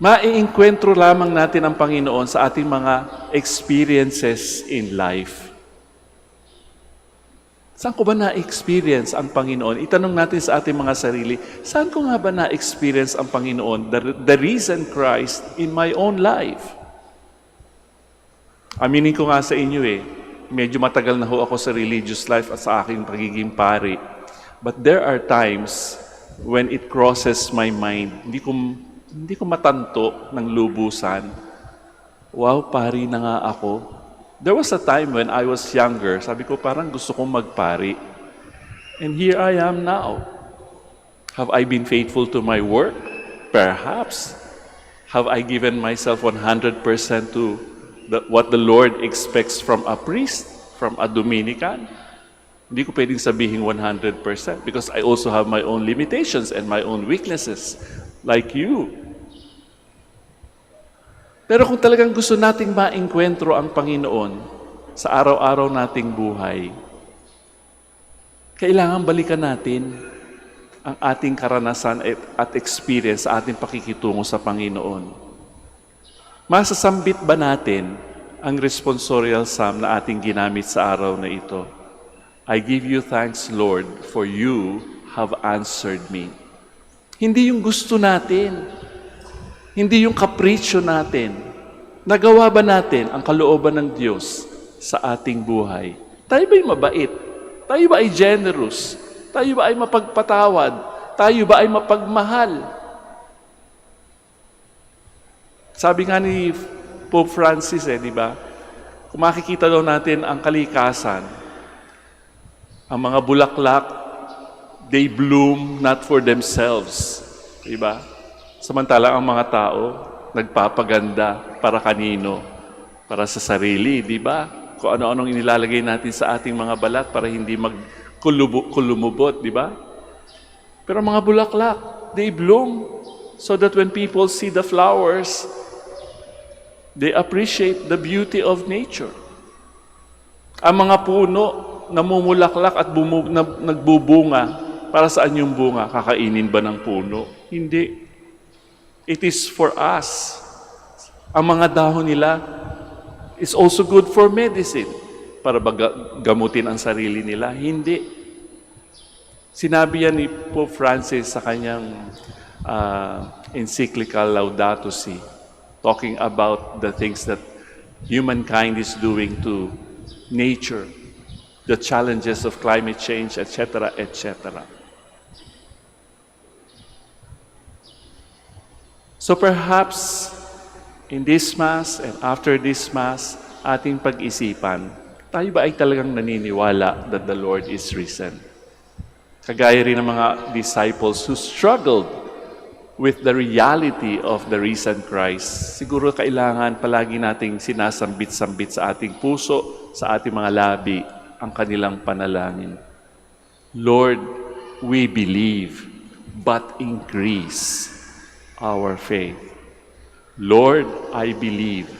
Maiengkwentro lamang natin ang Panginoon sa ating mga experiences in life. Saan ko ba na-experience ang Panginoon? Itanong natin sa ating mga sarili, saan ko nga ba na-experience ang Panginoon, the risen Christ in my own life? Aminin ko nga sa inyo medyo matagal na ho ako sa religious life at sa aking pagiging pari. But there are times when it crosses my mind, hindi ko matanto ng lubusan. Wow, pari na nga ako. There was a time when I was younger, sabi ko parang gusto kong magpari. And here I am now. Have I been faithful to my work? Perhaps. Have I given myself 100% to what the Lord expects from a priest, from a Dominican? Hindi ko pwedeng sabihin 100% because I also have my own limitations and my own weaknesses, like you. Pero kung talagang gusto nating maengkwentro ang Panginoon sa araw-araw nating buhay, kailangan balikan natin ang ating karanasan at experience sa ating pakikitungo sa Panginoon. Masasambit ba natin ang responsorial psalm na ating ginamit sa araw na ito. I give you thanks, Lord, for you have answered me. Hindi yung gusto natin, hindi yung kapritsyo natin. Nagawa ba natin ang kalooban ng Diyos sa ating buhay? Tayo ba'y mabait? Tayo ba ay generous? Tayo ba ay mapagpatawad? Tayo ba ay mapagmahal? Sabi nga ni Pope Francis, di ba? Kung makikita daw natin ang kalikasan, ang mga bulaklak, they bloom not for themselves. Di ba? Samantala ang mga tao, nagpapaganda para kanino? Para sa sarili, di ba? Kung ano-anong inilalagay natin sa ating mga balat para hindi magkulumubot, di ba? Pero mga bulaklak, they bloom so that when people see the flowers, they appreciate the beauty of nature. Ang mga puno, namumulaklak at nagbubunga. Para saan yung bunga? Kakainin ba ng puno? Hindi. It is for us. Ang mga dahon nila is also good for medicine. Para ba gamutin ang sarili nila? Hindi. Sinabi yan ni Pope Francis sa kanyang encyclical Laudato Si, talking about the things that humankind is doing to nature, the challenges of climate change, etc., etc. So perhaps in this Mass and after this Mass, ating pag-isipan, tayo ba ay talagang naniniwala that the Lord is risen? Kagaya rin ng mga disciples who struggled with the reality of the risen Christ. Siguro kailangan palagi nating sinasambit-sambit sa ating puso, sa ating mga labi, ang kanilang panalangin. Lord, we believe, but increase our faith. Lord, I believe,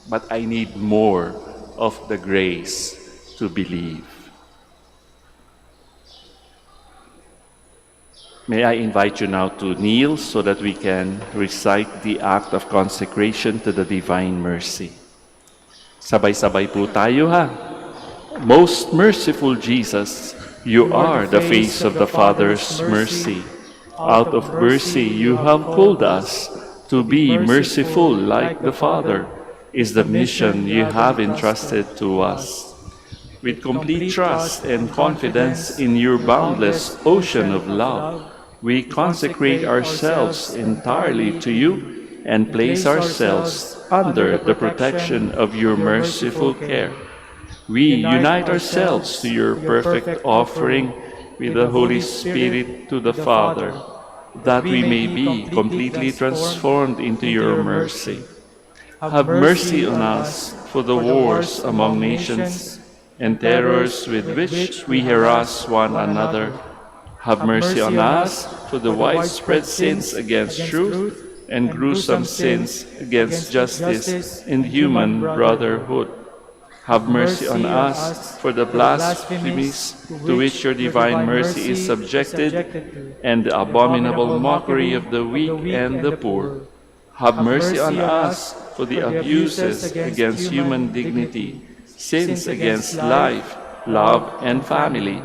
but I need more of the grace to believe. May I invite you now to kneel so that we can recite the act of consecration to the divine mercy. Sabay-sabay po tayo ha. Most merciful Jesus, you are the face of the Father's mercy. Out of mercy you have called us to be merciful like the Father, is the mission you have entrusted to us. With complete trust and confidence in your boundless ocean of love, we consecrate ourselves entirely to you and place ourselves under the protection of your merciful care. We unite ourselves to your perfect offering with the Holy Spirit to the Father, that we may be completely transformed into your mercy. Have mercy on us for the wars among nations and terrors with which we harass one another. Have mercy on us for the widespread sins against truth and gruesome sins against justice and human brotherhood. Have mercy on us for the blasphemies to which your divine mercy is subjected and the abominable mockery of the weak and the poor. Have mercy on us for the abuses against human dignity, sins against life, love, and family.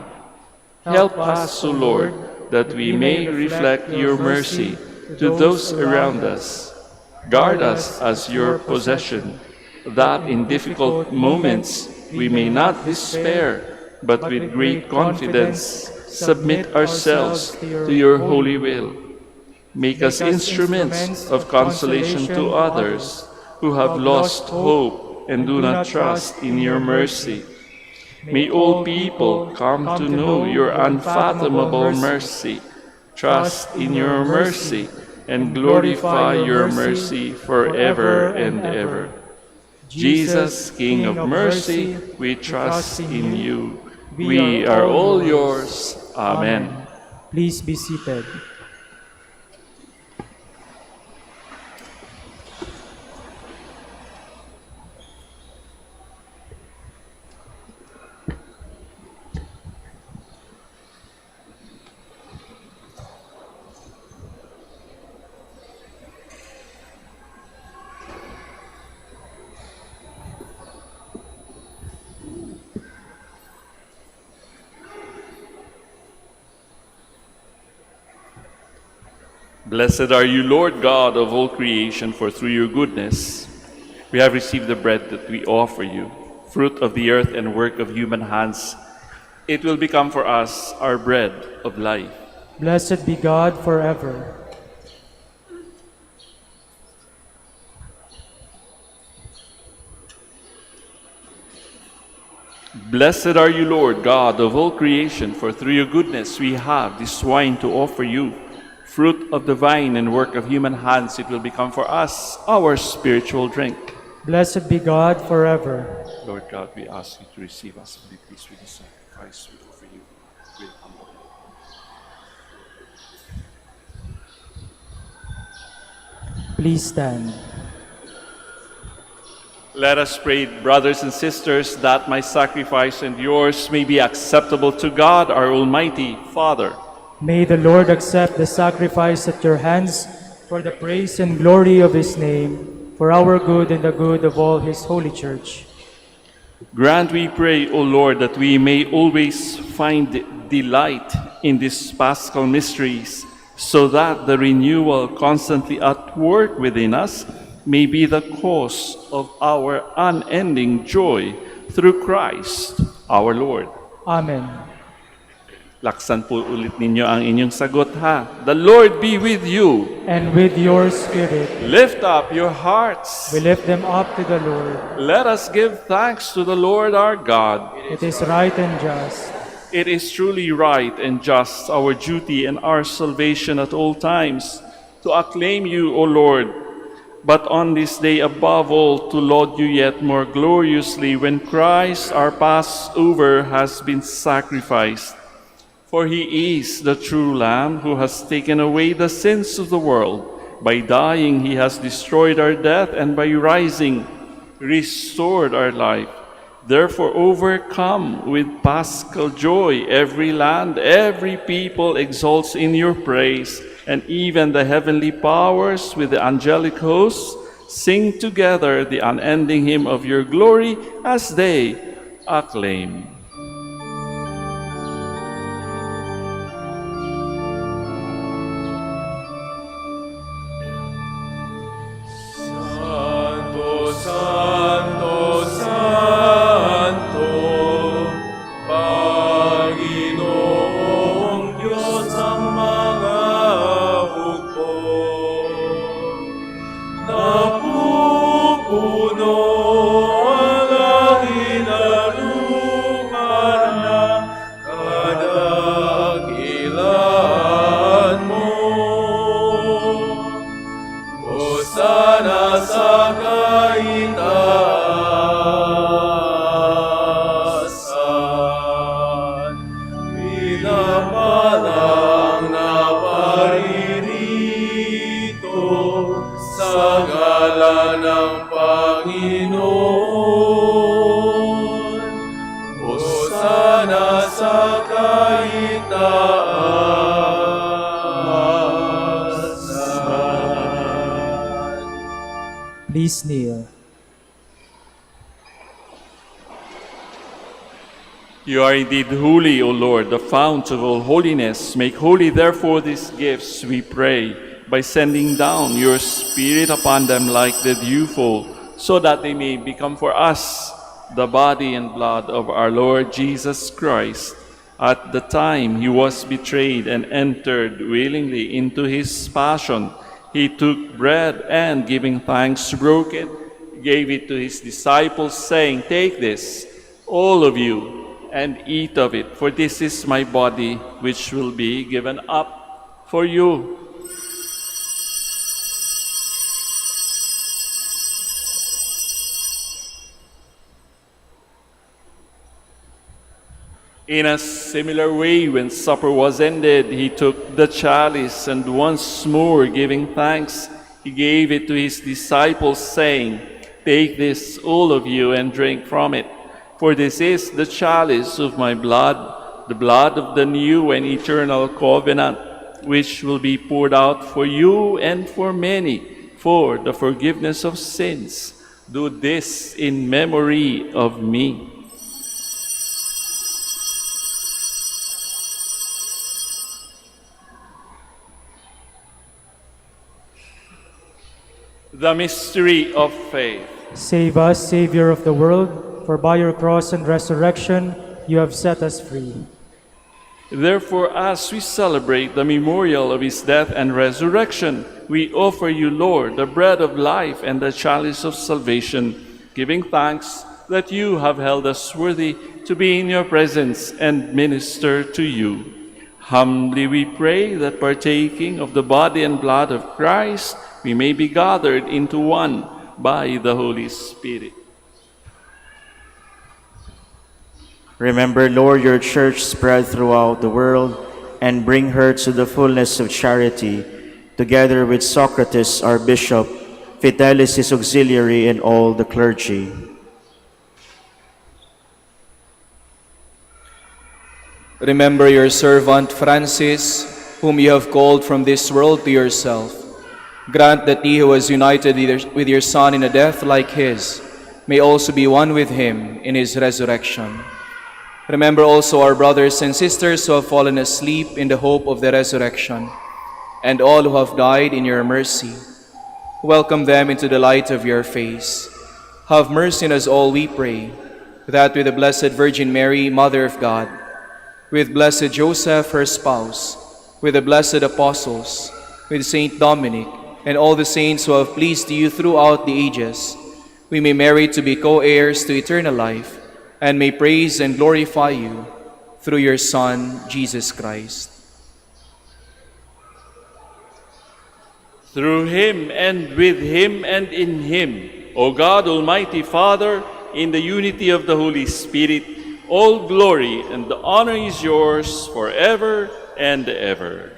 Help us, O Lord, that we may reflect your mercy to those around us. Guard us as your possession, that in difficult moments we may not despair, but with great confidence submit ourselves to your holy will. Make us instruments of consolation to others who have lost hope and do not trust in your mercy. May all people come to know your unfathomable mercy, trust in your mercy, and glorify your mercy forever and ever. Jesus, King of mercy, we trust in you. We are all yours. Amen. Please be seated. Blessed are you, Lord God of all creation, for through your goodness we have received the bread that we offer you, fruit of the earth and work of human hands. It will become for us our bread of life. Blessed be God forever. Blessed are you, Lord God of all creation, for through your goodness we have this wine to offer you, fruit of the vine and work of human hands. It will become for us our spiritual drink. Blessed be God forever. Lord God, we ask you to receive us and be pleased with the sacrifice we offer you. With humble. Please stand. Let us pray, brothers and sisters, that my sacrifice and yours may be acceptable to God, our Almighty Father. May the Lord accept the sacrifice at your hands for the praise and glory of his name, for our good and the good of all his holy church. Grant, we pray, O Lord, that we may always find delight in these paschal mysteries, so that the renewal constantly at work within us may be the cause of our unending joy through Christ our Lord. Amen. Laksan po ulit ninyo ang inyong sagot, ha? The Lord be with you. And with your spirit, Lift up your hearts. we lift them up to the Lord. Let us give thanks to the Lord our God. It is right and just. It is truly right and just, our duty and our salvation at all times, to acclaim you, O Lord, but on this day above all to laud you yet more gloriously when Christ our Passover has been sacrificed. For he is the true Lamb who has taken away the sins of the world. By dying he has destroyed our death, and by rising restored our life. Therefore, overcome with paschal joy, every land, every people exalts in your praise, and even the heavenly powers with the angelic hosts sing together the unending hymn of your glory as they acclaim. Santo, Santo, Santo, Panginoong Diyos ang mga hukbo. Napupuno ang langit at lupa na kadakilaan mo. Hosana sa kaitaasan, pinapalang na paririto sa ngalan ng Panginoon. Hosana sa kaitaasan. Please kneel. You are indeed holy, O Lord, the fount of all holiness. Make holy, therefore, these gifts, we pray, by sending down your Spirit upon them like the dewfall, so that they may become for us the body and blood of our Lord Jesus Christ. At the time he was betrayed and entered willingly into his passion, he took bread and, giving thanks, broke it, gave it to his disciples, saying, "Take this, all of you, and eat of it, for this is my body, which will be given up for you." In a similar way, when supper was ended, he took the chalice, and once more giving thanks, he gave it to his disciples, saying, "Take this, all of you, and drink from it. For this is the chalice of my blood, the blood of the new and eternal covenant, which will be poured out for you and for many for the forgiveness of sins. Do this in memory of me." The mystery of faith. Save us, Savior of the world, for by your cross and resurrection you have set us free. Therefore, as we celebrate the memorial of his death and resurrection, we offer you, Lord, the bread of life and the chalice of salvation, giving thanks that you have held us worthy to be in your presence and minister to you. Humbly we pray that partaking of the body and blood of Christ, we may be gathered into one by the Holy Spirit. Remember, Lord, your church spread throughout the world and bring her to the fullness of charity, together with Socrates, our bishop, Vitalis, his auxiliary, and all the clergy. Remember your servant Francis, whom you have called from this world to yourself. Grant that he who was united with your Son in a death like his may also be one with him in his resurrection. Remember also our brothers and sisters who have fallen asleep in the hope of the resurrection, and all who have died in your mercy. Welcome them into the light of your face. Have mercy on us all, we pray, that with the Blessed Virgin Mary, Mother of God, with blessed Joseph, her spouse, with the blessed apostles, with Saint Dominic, and all the saints who have pleased you throughout the ages, we may merit to be co-heirs to eternal life, and may praise and glorify you through your Son, Jesus Christ. Through him and with him and in him, O God, Almighty Father, in the unity of the Holy Spirit, all glory and the honor is yours forever and ever.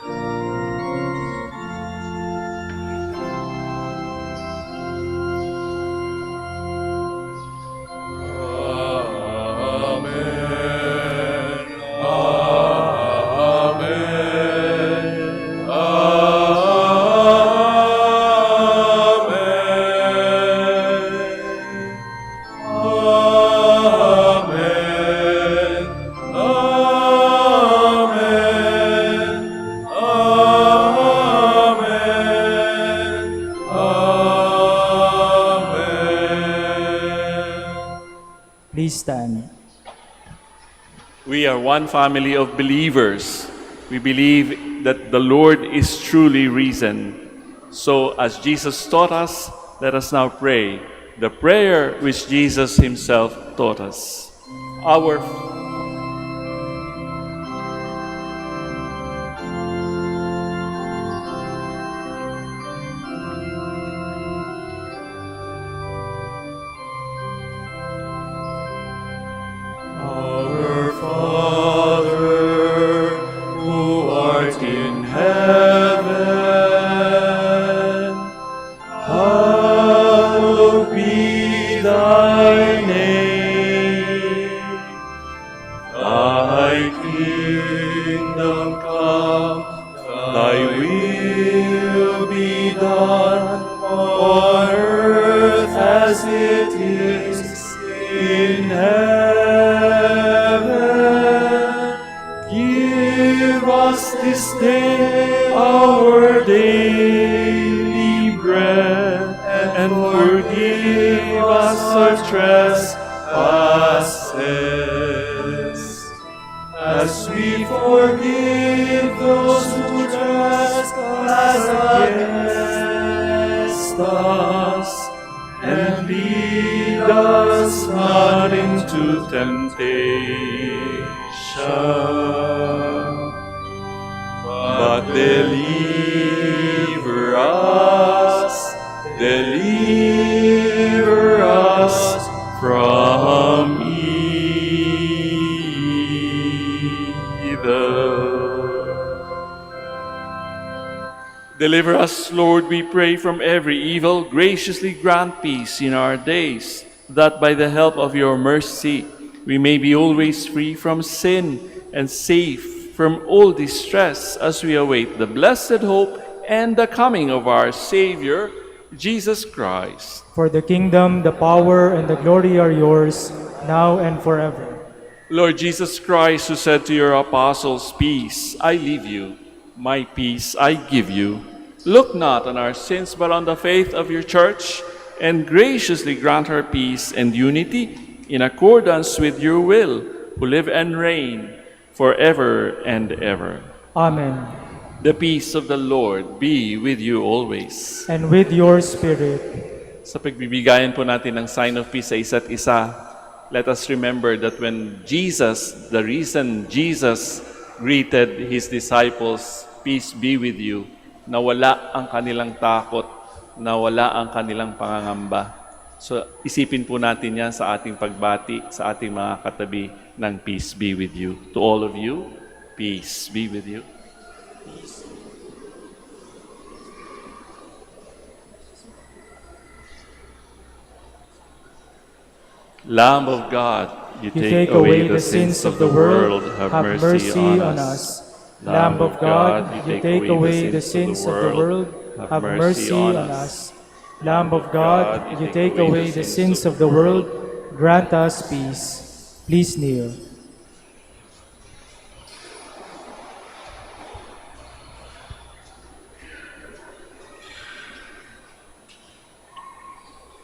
Please stand. We are one family of believers. We believe that the Lord is truly risen. So as Jesus taught us, let us now pray the prayer which Jesus himself taught us. Our Father, who art in heaven, hallowed be thy name. Thy kingdom come, thy will be done on earth as it is in heaven. Give us this day our daily bread, and forgive us our trespasses, as we forgive those who trespass against us. And lead us not into temptation, but deliver us from evil. Deliver us, Lord, we pray, from every evil. Graciously grant peace in our days, that by the help of your mercy we may be always free from sin and safe from all distress, as we await the blessed hope and the coming of our Savior, Jesus Christ. For the kingdom, the power, and the glory are yours, now and forever. Lord Jesus Christ, who said to your apostles, "Peace I leave you, my peace I give you," Look not on our sins, but on the faith of your church, and graciously grant her peace and unity in accordance with your will, who live and reign forever and ever. Amen. The peace of the Lord be with you always. And with your spirit. Sa pagbibigayan po natin ng sign of peace sa isa't isa, let us remember that when the reason Jesus greeted his disciples, peace be with you, nawala ang kanilang takot, nawala ang kanilang pangangamba. So isipin po natin yan sa ating pagbati, sa ating mga katabi ng peace be with you. To all of you, peace be with you. Lamb of God, you take away the sins of the world, have mercy on us. Lamb of God, you take away the sins of the world, have mercy on us. Lamb of God, you take away the sins of the world, grant us peace. Please kneel.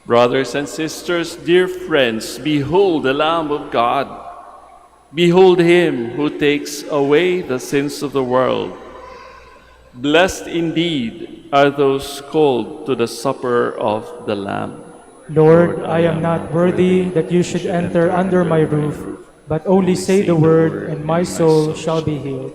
Brothers and sisters, dear friends, behold the Lamb of God. Behold him who takes away the sins of the world. Blessed indeed are those called to the supper of the Lamb. Lord, I am not worthy that you should enter under my roof, but only say the word, and my soul shall be healed.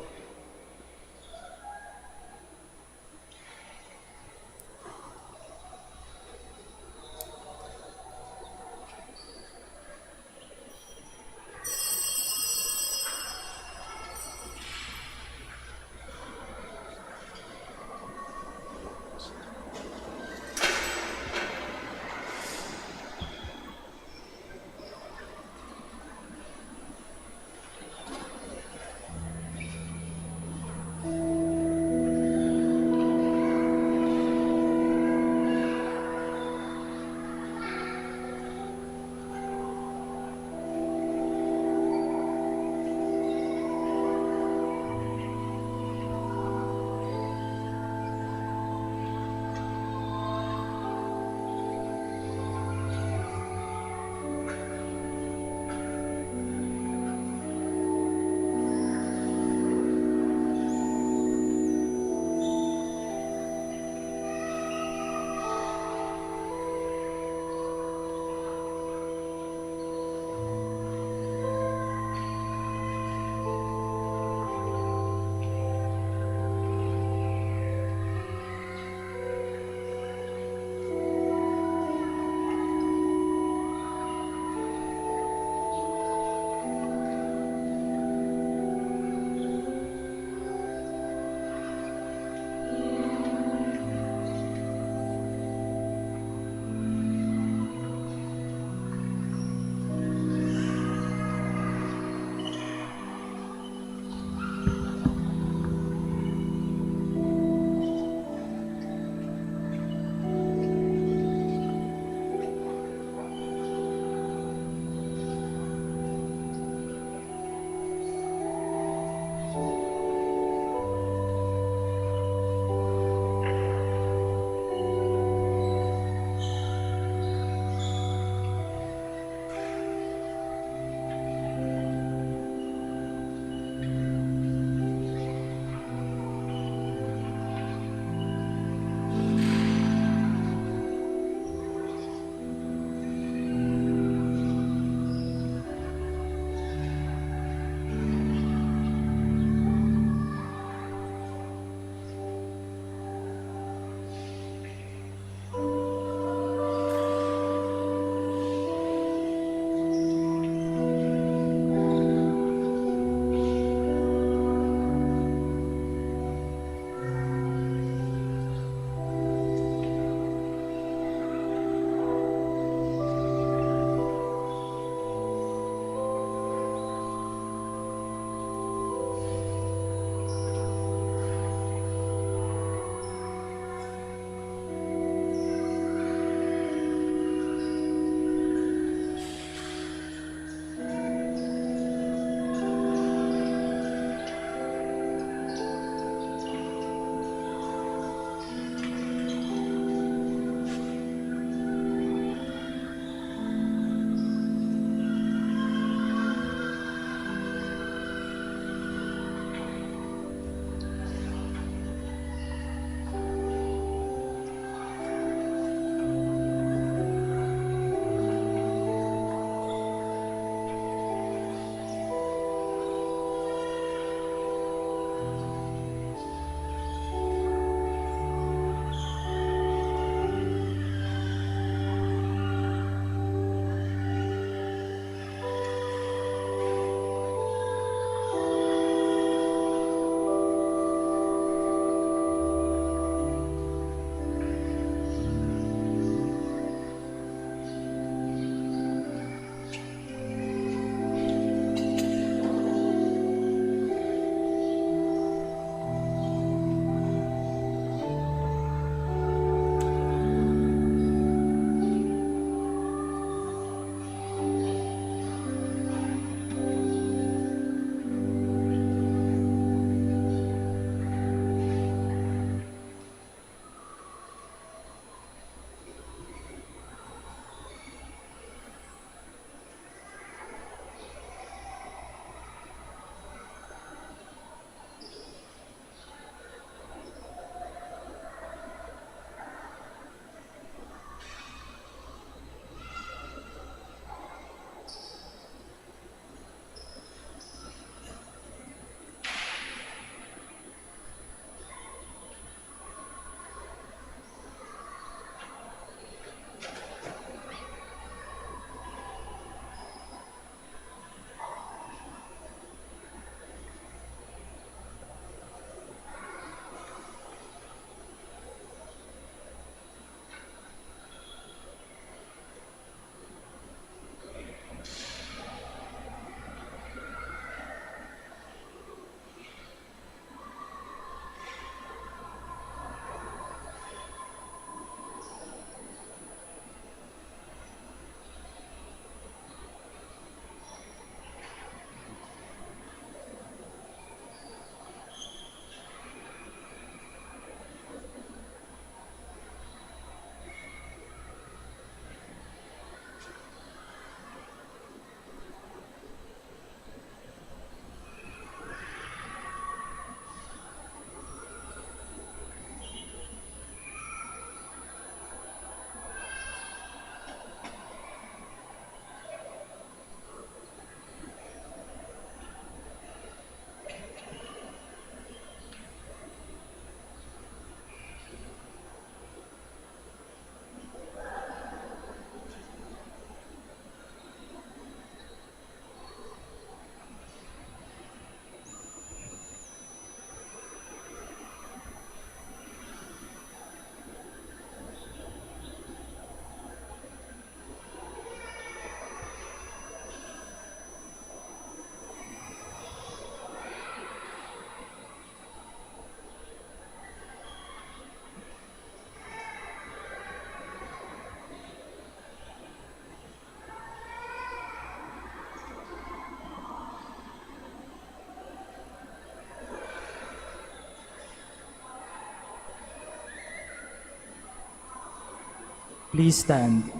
Please stand.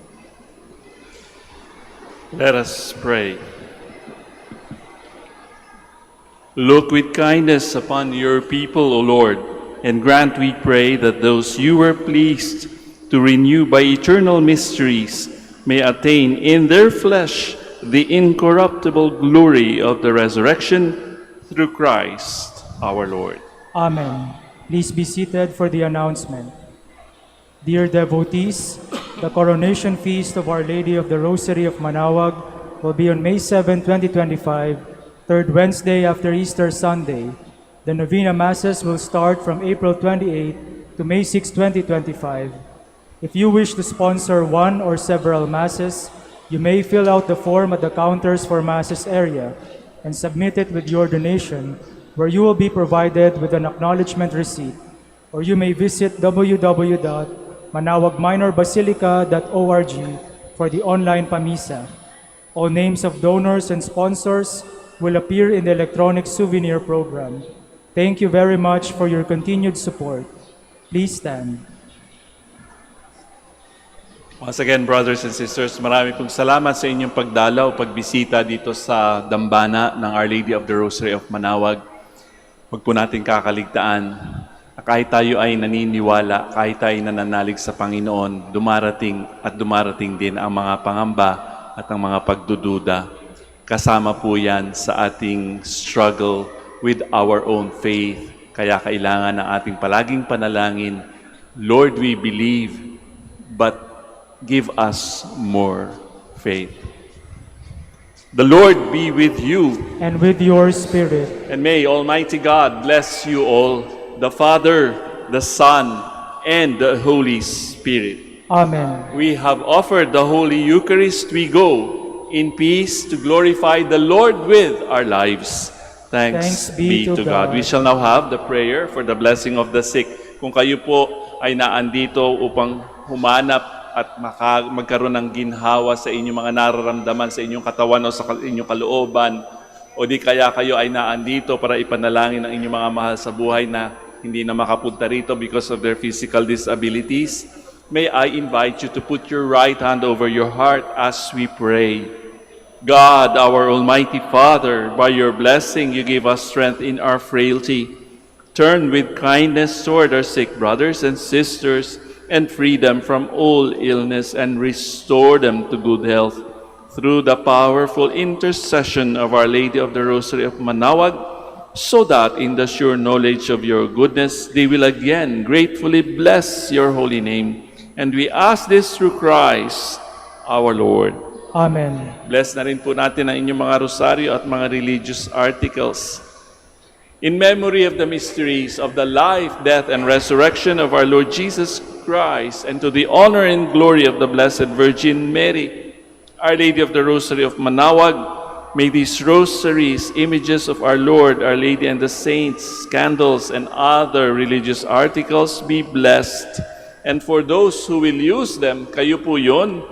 Let us pray. Look with kindness upon your people, O Lord, and grant, we pray, that those you were pleased to renew by eternal mysteries may attain in their flesh the incorruptible glory of the resurrection through Christ our Lord. Amen. Please be seated for the announcement. Dear devotees, the coronation feast of Our Lady of the Rosary of Manaoag will be on May 7, 2025, third Wednesday after Easter Sunday. The Novena Masses will start from April 28 to May 6, 2025. If you wish to sponsor one or several Masses, you may fill out the form at the counters for Masses area and submit it with your donation, where you will be provided with an acknowledgement receipt. Or you may visit www.manaoagminorbasilica.org for the online pamisa. All names of donors and sponsors will appear in the electronic souvenir program. Thank you very much for your continued support. Please stand. Once again, brothers and sisters, marami pong salamat sa inyong pagdalaw, pagbisita dito sa dambana ng Our Lady of the Rosary of Manaoag. Huwag po natin kakaligtaan na kahit tayo ay naniniwala, kahit tayo nananalig sa Panginoon, dumarating din ang mga pangamba at ang mga pagdududa. Kasama po yan sa ating struggle with our own faith. Kaya kailangan ng ating palaging panalangin, Lord, we believe, but give us more faith. The Lord be with you. And with your spirit. And may Almighty God bless you all, the Father, the Son, and the Holy Spirit. Amen. We have offered the Holy Eucharist. We go in peace to glorify the Lord with our lives. Thanks be to God. We shall now have the prayer for the blessing of the sick. Kung kayo po ay naandito upang humanap at magkaroon ng ginhawa sa inyong mga nararamdaman sa inyong katawan o sa inyong kalooban, o di kaya kayo ay naandito para ipanalangin ang inyong mga mahal sa buhay na hindi na makapunta rito because of their physical disabilities, may I invite you to put your right hand over your heart as we pray. God, our Almighty Father, by your blessing you give us strength in our frailty. Turn with kindness toward our sick brothers and sisters and free them from all illness and restore them to good health. Through the powerful intercession of Our Lady of the Rosary of Manaoag, so that in the sure knowledge of your goodness, they will again gratefully bless your holy name. And we ask this through Christ, our Lord. Amen. Bless na rin po natin ang inyong mga rosaryo at mga religious articles. In memory of the mysteries of the life, death, and resurrection of our Lord Jesus Christ, and to the honor and glory of the Blessed Virgin Mary, Our Lady of the Rosary of Manaoag, may these rosaries, images of our Lord, Our Lady, and the saints, candles, and other religious articles be blessed. And for those who will use them, kayo po yun,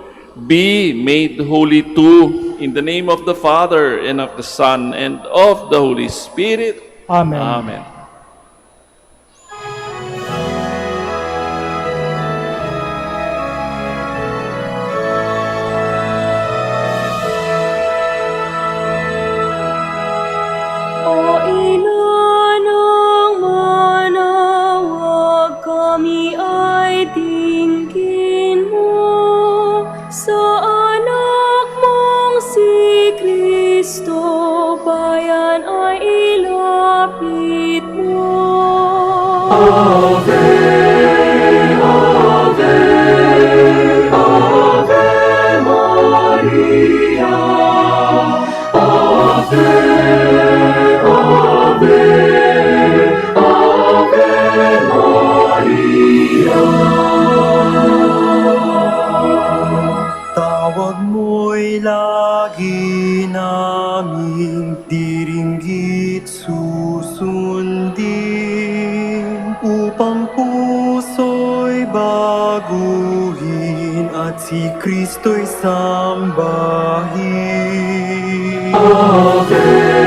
be made holy too, in the name of the Father, and of the Son, and of the Holy Spirit. Amen. Amen. O ina ng Manaoag, kami ay tingin mo sa anak mong si Kristo, bayan ay ilapit mo. Ave, Ave, Ave Maria, Ave, Ave, Ave Maria. Tawag mo'y lagi naming diringgit susundin, upang puso'y baguhin at si Kristo'y sambahin. Ave,